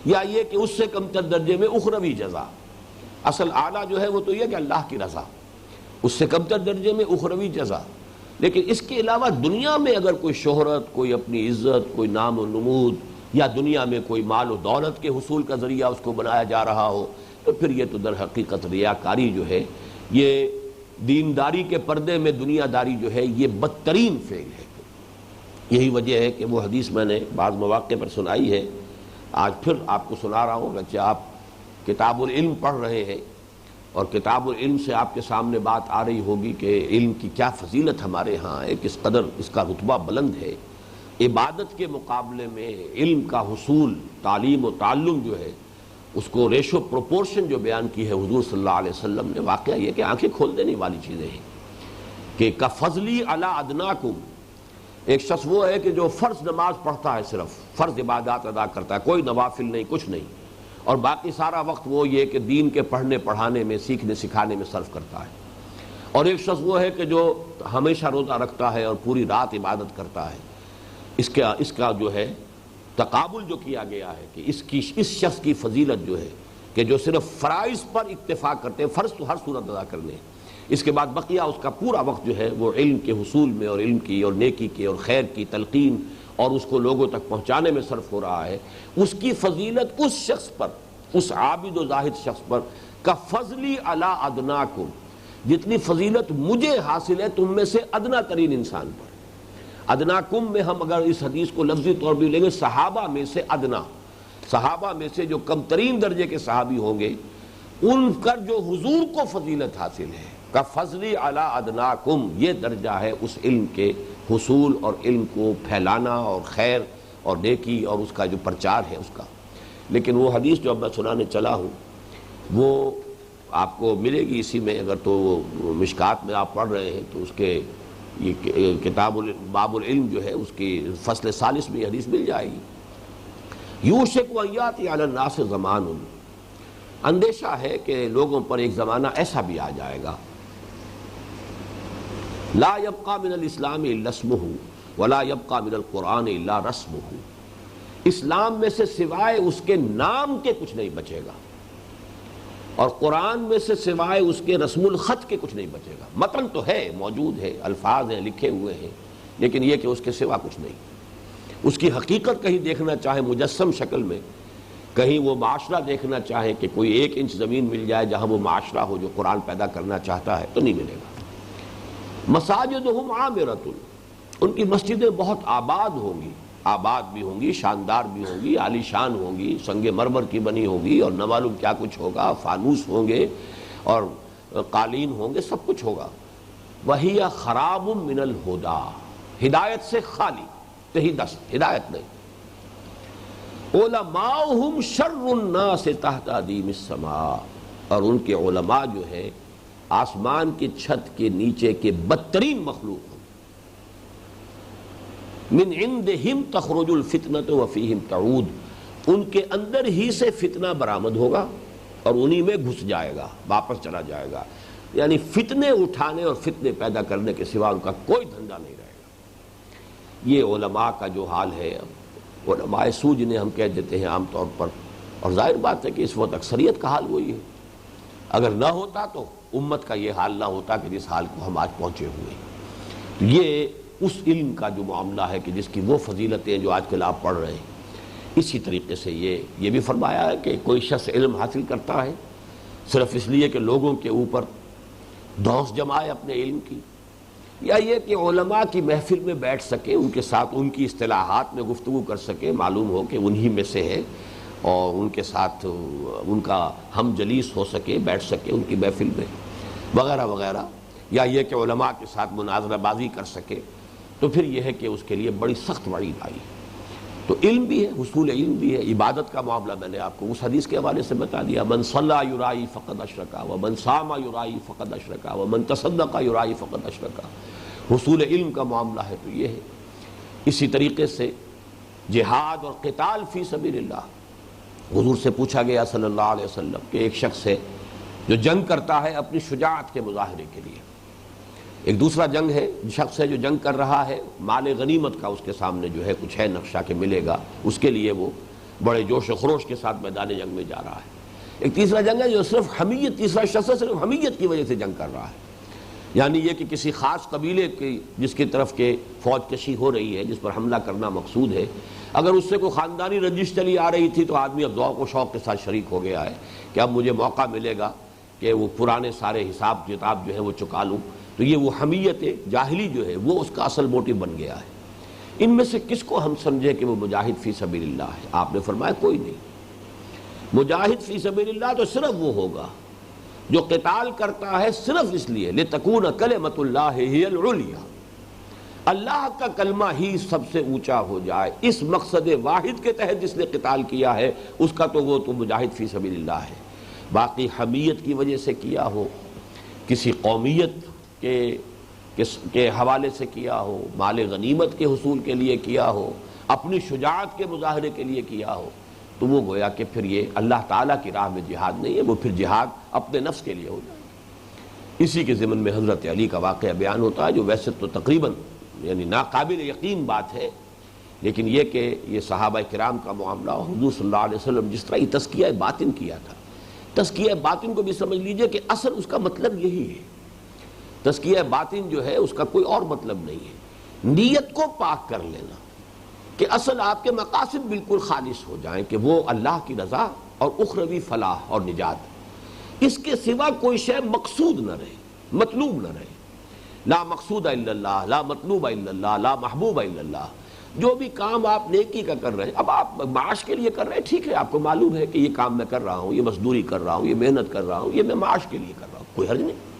یا یہ کہ اس سے کمتر درجے میں اخروی جزا، اصل اعلیٰ جو ہے وہ تو یہ کہ اللہ کی رضا، اس سے کمتر درجے میں اخروی جزا۔ لیکن اس کے علاوہ دنیا میں اگر کوئی شہرت، کوئی اپنی عزت، کوئی نام و نمود، یا دنیا میں کوئی مال و دولت کے حصول کا ذریعہ اس کو بنایا جا رہا ہو، تو پھر یہ تو در حقیقت ریاکاری جو ہے، یہ دینداری کے پردے میں دنیا داری جو ہے یہ بدترین فعل ہے۔ یہی وجہ ہے کہ وہ حدیث میں نے بعض مواقع پر سنائی ہے، آج پھر آپ کو سنا رہا ہوں، اگرچہ آپ کتاب العلم پڑھ رہے ہیں اور کتاب العلم سے آپ کے سامنے بات آ رہی ہوگی کہ علم کی کیا فضیلت ہمارے ہاں ہے، کس قدر اس کا رتبہ بلند ہے، عبادت کے مقابلے میں علم کا حصول، تعلیم و تعلم جو ہے، اس کو ریشو پروپورشن جو بیان کی ہے حضور صلی اللہ علیہ وسلم نے، واقعہ یہ کہ آنکھیں کھول دینے والی چیزیں ہیں کہ کفضلی علی ادناکم، ایک شخص وہ ہے کہ جو فرض نماز پڑھتا ہے، صرف فرض عبادات ادا کرتا ہے، کوئی نوافل نہیں، کچھ نہیں، اور باقی سارا وقت وہ یہ کہ دین کے پڑھنے پڑھانے میں، سیکھنے سکھانے میں صرف کرتا ہے۔ اور ایک شخص وہ ہے کہ جو ہمیشہ روزہ رکھتا ہے اور پوری رات عبادت کرتا ہے۔ اس کا جو ہے تقابل جو کیا گیا ہے کہ اس شخص کی فضیلت جو ہے کہ جو صرف فرائض پر اکتفا کرتے ہیں، فرض تو ہر صورت ادا کرنے ہیں، اس کے بعد بقیہ اس کا پورا وقت جو ہے وہ علم کے حصول میں اور علم کی اور نیکی کی اور خیر کی تلقین اور اس کو لوگوں تک پہنچانے میں صرف ہو رہا ہے، اس کی فضیلت اس شخص پر، اس عابد و زاہد شخص پر کا فضلی علی ادناکم، جتنی فضیلت مجھے حاصل ہے تم میں سے ادنا ترین انسان پر۔ ادناکم میں ہم اگر اس حدیث کو لفظی طور بھی لیں گے، صحابہ میں سے ادنا، صحابہ میں سے جو کم ترین درجے کے صحابی ہوں گے ان پر جو حضور کو فضیلت حاصل ہے کا فضلی علی ادناکم، یہ درجہ ہے اس علم کے حصول اور علم کو پھیلانا اور خیر اور نیکی اور اس کا جو پرچار ہے اس کا۔ لیکن وہ حدیث جو اب میں سنانے چلا ہوں وہ آپ کو ملے گی اسی میں، اگر تو مشکات میں آپ پڑھ رہے ہیں تو اس کے یہ کتاب باب العلم جو ہے اس کی فصل ثالث میں یہ حدیث مل جائے گی۔ یوشک ان یاتی علی الناس زمان، اندیشہ ہے کہ لوگوں پر ایک زمانہ ایسا بھی آ جائے گا، لا یبقى من الاسلام الا اسمہ ولا یبقى من القرآن الا رسمہ، اسلام میں سے سوائے اس کے نام کے کچھ نہیں بچے گا، اور قرآن میں سے سوائے اس کے رسم الخط کے کچھ نہیں بچے گا۔ متن تو ہے، موجود ہے، الفاظ ہیں، لکھے ہوئے ہیں، لیکن یہ کہ اس کے سوا کچھ نہیں۔ اس کی حقیقت کہیں دیکھنا چاہے مجسم شکل میں، کہیں وہ معاشرہ دیکھنا چاہے کہ کوئی 1 انچ زمین مل جائے جہاں وہ معاشرہ ہو جو قرآن پیدا کرنا چاہتا ہے، تو نہیں ملے گا۔ مساجدہم عامرۃ، ان کی مسجدیں بہت آباد ہوں گی، آباد بھی ہوں گی، شاندار بھی ہوں گی، عالی شان ہوں گی، سنگ مرمر کی بنی ہوگی اور نہ معلوم کیا کچھ ہوگا، فانوس ہوں گے اور قالین ہوں گے، سب کچھ ہوگا۔ وَهِيَ خَرَابٌ مِّنَ الْهُدَىٰ، ہدایت سے خالی، تہی دست، ہدایت نہیں۔ علماؤہم شر الناس تحت ادیم السماء، اور ان کے علماء جو ہے آسمان کی چھت کے نیچے کے بدترین مخلوق، من عندہم تخرج الفتنۃ وفیہم تعود، ان کے اندر ہی سے فتنہ برآمد ہوگا اور انہی میں گھس جائے گا، واپس چلا جائے گا، یعنی فتنے اٹھانے اور فتنے پیدا کرنے کے سوا ان کا کوئی دھندا نہیں رہے گا۔ یہ علماء کا جو حال ہے، علماء سو جنہیں ہم کہہ دیتے ہیں عام طور پر، اور ظاہر بات ہے کہ اس وقت اکثریت کا حال وہی ہے، اگر نہ ہوتا تو امت کا یہ حال نہ ہوتا کہ جس حال کو ہم آج پہنچے ہوئے ہیں۔ یہ اس علم کا جو معاملہ ہے کہ جس کی وہ فضیلتیں جو آج کل آپ پڑھ رہے ہیں، اسی طریقے سے یہ بھی فرمایا ہے کہ کوئی شخص علم حاصل کرتا ہے صرف اس لیے کہ لوگوں کے اوپر دھونس جمائے اپنے علم کی، یا یہ کہ علماء کی محفل میں بیٹھ سکے، ان کے ساتھ ان کی اصطلاحات میں گفتگو کر سکے، معلوم ہو کہ انہی میں سے ہے، اور ان کے ساتھ ان کا ہم جلیس ہو سکے، بیٹھ سکے ان کی محفل میں وغیرہ وغیرہ، یا یہ کہ علماء کے ساتھ مناظرہ بازی کر سکے، تو پھر یہ ہے کہ اس کے لیے بڑی سخت وعید آئی۔ تو علم بھی ہے، حصول علم بھی ہے، عبادت کا معاملہ میں نے آپ کو اس حدیث کے حوالے سے بتا دیا، من صلی یرائی فقد اشرکا ومن صام یرائی فقد اشرکا ومن تصدق یرائی فقد اشرکا، حصول علم کا معاملہ ہے تو یہ ہے۔ اسی طریقے سے جہاد اور قتال فی سبیل اللہ، حضور سے پوچھا گیا صلی اللہ علیہ وسلم کہ ایک شخص ہے جو جنگ کرتا ہے اپنی شجاعت کے مظاہرے کے لیے، ایک دوسرا جنگ ہے، شخص ہے جو جنگ کر رہا ہے، مال غنیمت کا اس کے سامنے جو ہے کچھ ہے نقشہ کہ ملے گا، اس کے لیے وہ بڑے جوش و خروش کے ساتھ میدان جنگ میں جا رہا ہے۔ ایک تیسرا جنگ ہے جو صرف حمیت، تیسرا شخص ہے صرف حمیت کی وجہ سے جنگ کر رہا ہے، یعنی یہ کہ کسی خاص قبیلے کی جس کی طرف کے فوج کشی ہو رہی ہے، جس پر حملہ کرنا مقصود ہے، اگر اس سے کوئی خاندانی رنجش چلی آ رہی تھی تو آدمی اب ذوق و شوق کے ساتھ شریک ہو گیا ہے کہ اب مجھے موقع ملے گا کہ وہ پرانے سارے حساب کتاب جو ہے وہ چکا لوں، تو یہ وہ حمیت جاہلی جو ہے وہ اس کا اصل موٹیو بن گیا ہے۔ ان میں سے کس کو ہم سمجھے کہ وہ مجاہد فی سبیل اللہ ہے؟ آپ نے فرمایا کوئی نہیں۔ مجاہد فی سبیل اللہ تو صرف وہ ہوگا جو قتال کرتا ہے صرف اس لیے لتکون کلمۃ اللہ ہی العلیٰ، اللہ کا کلمہ ہی سب سے اونچا ہو جائے، اس مقصد واحد کے تحت جس نے قتال کیا ہے اس کا تو وہ تو مجاہد فی سبیل اللہ ہے۔ باقی حمیت کی وجہ سے کیا ہو، کسی قومیت کے حوالے سے کیا ہو، مال غنیمت کے حصول کے لیے کیا ہو، اپنی شجاعت کے مظاہرے کے لیے کیا ہو، تو وہ گویا کہ پھر یہ اللہ تعالیٰ کی راہ میں جہاد نہیں ہے، وہ پھر جہاد اپنے نفس کے لیے ہو جائے۔ اسی کے ضمن میں حضرت علی کا واقعہ بیان ہوتا ہے، جو ویسے تو تقریباً یعنی ناقابل یقین بات ہے، لیکن یہ کہ یہ صحابہ کرام کا معاملہ، حضور صلی اللہ علیہ وسلم جس طرح یہ تزکیہ باطن کیا تھا، تزکیہ باطن کو بھی سمجھ لیجئے کہ اصل اس کا مطلب یہی ہے۔ تزکیہ باطن جو ہے اس کا کوئی اور مطلب نہیں ہے، نیت کو پاک کر لینا، کہ اصل آپ کے مقاصد بالکل خالص ہو جائیں کہ وہ اللہ کی رضا اور اخروی فلاح اور نجات، اس کے سوا کوئی شے مقصود نہ رہے، مطلوب نہ رہے۔ لا مقصود الا اللہ، لا مطلوب الا اللہ، لا محبوب الا اللہ۔ جو بھی کام آپ نیکی کا کر رہے ہیں، اب آپ معاش کے لیے کر رہے ہیں، ٹھیک ہے، آپ کو معلوم ہے کہ یہ کام میں کر رہا ہوں، یہ مزدوری کر رہا ہوں، یہ محنت کر رہا ہوں، یہ میں معاش کے لیے کر رہا ہوں، کوئی حرج نہیں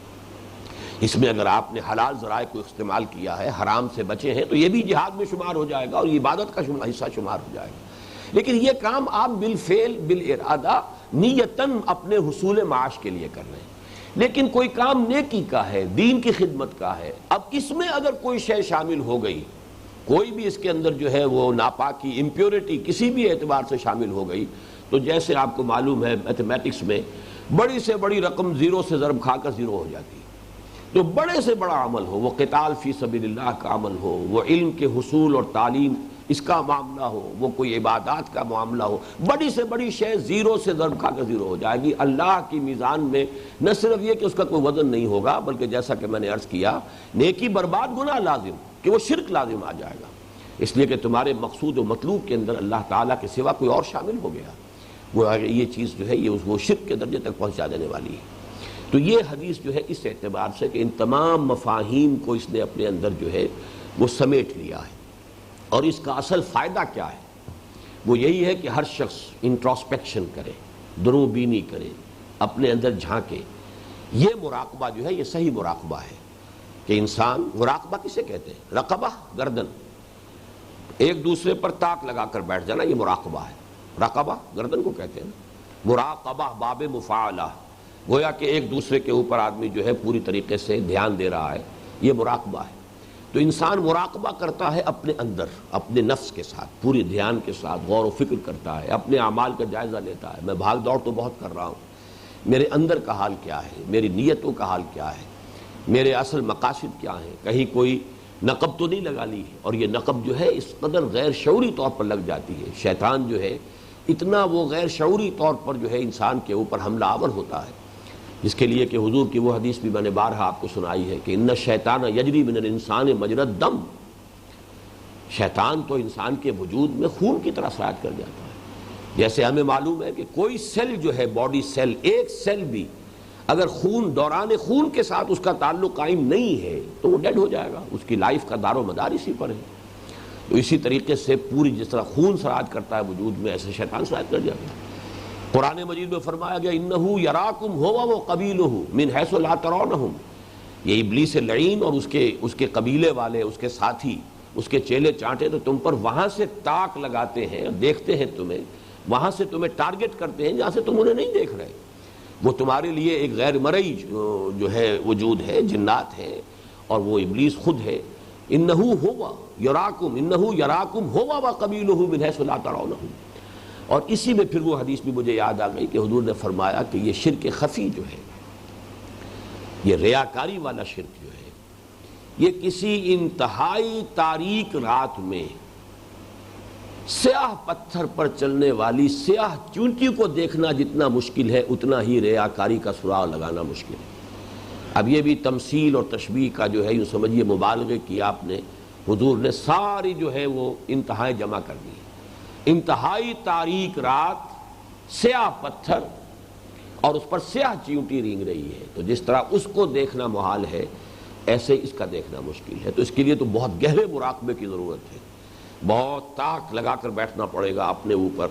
اس میں۔ اگر آپ نے حلال ذرائع کو استعمال کیا ہے، حرام سے بچے ہیں، تو یہ بھی جہاد میں شمار ہو جائے گا اور یہ عبادت کا حصہ شمار ہو جائے گا۔ لیکن یہ کام آپ بالفعل بالارادہ نیتاً اپنے حصول معاش کے لیے کر رہے ہیں، لیکن کوئی کام نیکی کا ہے، دین کی خدمت کا ہے، اب اس میں اگر کوئی شے شامل ہو گئی، کوئی بھی اس کے اندر جو ہے وہ ناپاکی، امپیورٹی کسی بھی اعتبار سے شامل ہو گئی، تو جیسے آپ کو معلوم ہے میتھمیٹکس میں بڑی سے بڑی رقم زیرو سے ضرب کھا کر زیرو ہو جاتی ہے، تو بڑے سے بڑا عمل ہو، وہ قتال فی سبیل اللہ کا عمل ہو، وہ علم کے حصول اور تعلیم اس کا معاملہ ہو، وہ کوئی عبادات کا معاملہ ہو، بڑی سے بڑی شے زیرو سے ضرب کھا کر زیرو ہو جائے گی۔ اللہ کی میزان میں نہ صرف یہ کہ اس کا کوئی وزن نہیں ہوگا، بلکہ جیسا کہ میں نے عرض کیا، نیکی برباد، گناہ لازم، کہ وہ شرک لازم آ جائے گا، اس لیے کہ تمہارے مقصود و مطلوب کے اندر اللہ تعالیٰ کے سوا کوئی اور شامل ہو گیا، وہ یہ چیز جو ہے یہ وہ شرک کے درجے تک پہنچا دینے والی ہے۔ تو یہ حدیث جو ہے اس اعتبار سے کہ ان تمام مفاہیم کو اس نے اپنے اندر جو ہے وہ سمیٹ لیا ہے، اور اس کا اصل فائدہ کیا ہے؟ وہ یہی ہے کہ ہر شخص انٹراسپیکشن کرے، درو بینی کرے، اپنے اندر جھانکے۔ یہ مراقبہ جو ہے یہ صحیح مراقبہ ہے، کہ انسان، مراقبہ کسے کہتے ہیں؟ رقبہ، گردن، ایک دوسرے پر تاک لگا کر بیٹھ جانا، یہ مراقبہ ہے۔ رقبہ گردن کو کہتے ہیں، مراقبہ باب مفاعلہ، گویا کہ ایک دوسرے کے اوپر آدمی جو ہے پوری طریقے سے دھیان دے رہا ہے، یہ مراقبہ ہے۔ تو انسان مراقبہ کرتا ہے اپنے اندر، اپنے نفس کے ساتھ، پوری دھیان کے ساتھ غور و فکر کرتا ہے، اپنے اعمال کا جائزہ لیتا ہے، میں بھاگ دوڑ تو بہت کر رہا ہوں، میرے اندر کا حال کیا ہے، میری نیتوں کا حال کیا ہے، میرے اصل مقاصد کیا ہیں، کہیں کوئی نقب تو نہیں لگا لی ہے۔ اور یہ نقب جو ہے اس قدر غیر شعوری طور پر لگ جاتی ہے، شیطان جو ہے اتنا وہ غیر شعوری طور پر جو ہے انسان کے اوپر حملہ آور ہوتا ہے، جس کے لیے کہ حضور کی وہ حدیث بھی میں نے بارہا آپ کو سنائی ہے کہ ان الشیطان یجری من الانسان مجری الدم، شیطان تو انسان کے وجود میں خون کی طرح سرایت کر جاتا ہے۔ جیسے ہمیں معلوم ہے کہ کوئی سیل جو ہے، باڈی سیل، ایک سیل بھی اگر خون، دوران خون کے ساتھ اس کا تعلق قائم نہیں ہے تو وہ ڈیڈ ہو جائے گا، اس کی لائف کا دار و مدار اسی پر ہے۔ تو اسی طریقے سے پوری جس طرح خون سرایت کرتا ہے وجود میں، ایسے شیطان سرایت کر جاتا ہے۔ قرآن مجید میں فرمایا گیا انہو یراکم ہوا و قبیلہ من حیث لا ترونہم، یہ ابلیس لعین اور اس کے قبیلے والے، اس کے ساتھی، اس کے چیلے چانٹے تو تم پر وہاں سے تاک لگاتے ہیں، دیکھتے ہیں تمہیں، وہاں سے تمہیں ٹارگٹ کرتے ہیں جہاں سے تم انہیں نہیں دیکھ رہے۔ وہ تمہارے لیے ایک غیر مرئی جو ہے وجود ہے، جنات ہے، اور وہ ابلیس خود ہے۔ انہو ہوا یراکم، انہو یراکم ہوا و قبیلہ من حیث لا ترونہم۔ اور اسی میں پھر وہ حدیث بھی مجھے یاد آ گئی کہ حضور نے فرمایا کہ یہ شرک خفی جو ہے، یہ ریاکاری والا شرک جو ہے، یہ کسی انتہائی تاریک رات میں سیاہ پتھر پر چلنے والی سیاہ چونٹی کو دیکھنا جتنا مشکل ہے، اتنا ہی ریاکاری کا سراغ لگانا مشکل ہے۔ اب یہ بھی تمثیل اور تشبیہ کا جو ہے یوں سمجھیے مبالغے کی آپ نے، حضور نے ساری جو ہے وہ انتہائی جمع کر دی۔ انتہائی تاریک رات، سیاہ پتھر اور اس پر سیاہ چیونٹی رینگ رہی ہے، تو جس طرح اس کو دیکھنا محال ہے، ایسے اس کا دیکھنا مشکل ہے۔ تو اس کے لیے تو بہت گہرے مراقبے کی ضرورت ہے، بہت تاک لگا کر بیٹھنا پڑے گا اپنے اوپر،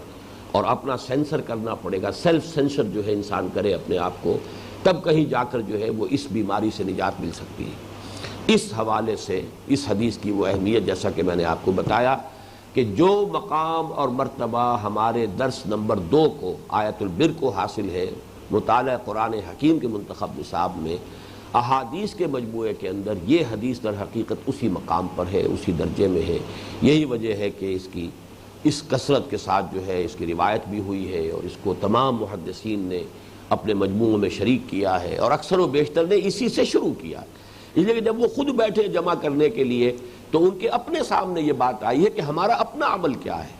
اور اپنا سینسر کرنا پڑے گا، سیلف سینسر جو ہے انسان کرے اپنے آپ کو، تب کہیں جا کر جو ہے وہ اس بیماری سے نجات مل سکتی ہے۔ اس حوالے سے اس حدیث کی وہ اہمیت، جیسا کہ میں نے آپ کو بتایا کہ جو مقام اور مرتبہ ہمارے درس نمبر 2 کو آیت البر کو حاصل ہے مطالعہ قرآن حکیم کے منتخب نصاب میں، احادیث کے مجموعے کے اندر یہ حدیث در حقیقت اسی مقام پر ہے، اسی درجے میں ہے۔ یہی وجہ ہے کہ اس کثرت کے ساتھ جو ہے اس کی روایت بھی ہوئی ہے، اور اس کو تمام محدثین نے اپنے مجموعوں میں شریک کیا ہے، اور اکثر و بیشتر نے اسی سے شروع کیا۔ اس لیے کہ جب وہ خود بیٹھے جمع کرنے کے لیے تو ان کے اپنے سامنے یہ بات آئی ہے کہ ہمارا اپنا عمل کیا ہے،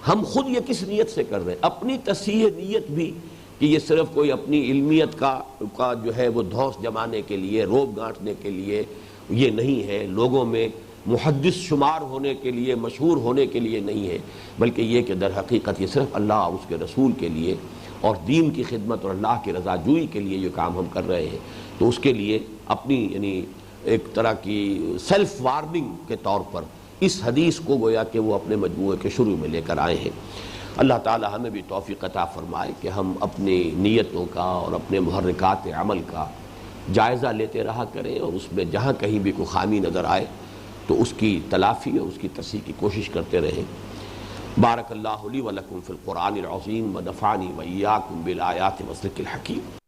ہم خود یہ کس نیت سے کر رہے ہیں، اپنی تصحیح نیت بھی، کہ یہ صرف کوئی اپنی علمیت کا جو ہے وہ دھوس جمانے کے لیے، روب گانٹنے کے لیے یہ نہیں ہے، لوگوں میں محدث شمار ہونے کے لیے، مشہور ہونے کے لیے نہیں ہے، بلکہ یہ کہ در حقیقت یہ صرف اللہ اور اس کے رسول کے لیے اور دین کی خدمت اور اللہ کی رضا جوئی کے لیے یہ کام ہم کر رہے ہیں۔ تو اس کے لیے اپنی یعنی ایک طرح کی سیلف وارننگ کے طور پر اس حدیث کو گویا کہ وہ اپنے مجموعے کے شروع میں لے کر آئے ہیں۔ اللہ تعالی ہمیں بھی توفیق عطا فرمائے کہ ہم اپنی نیتوں کا اور اپنے محرکات عمل کا جائزہ لیتے رہا کریں، اور اس میں جہاں کہیں بھی کوئی خامی نظر آئے تو اس کی تلافی اور اس کی تصحیح کی کوشش کرتے رہیں۔ بارک اللہ لی و لکم فی القرآن العظیم و نفعنی و ایاکم بالآیات والذکر الحکیم۔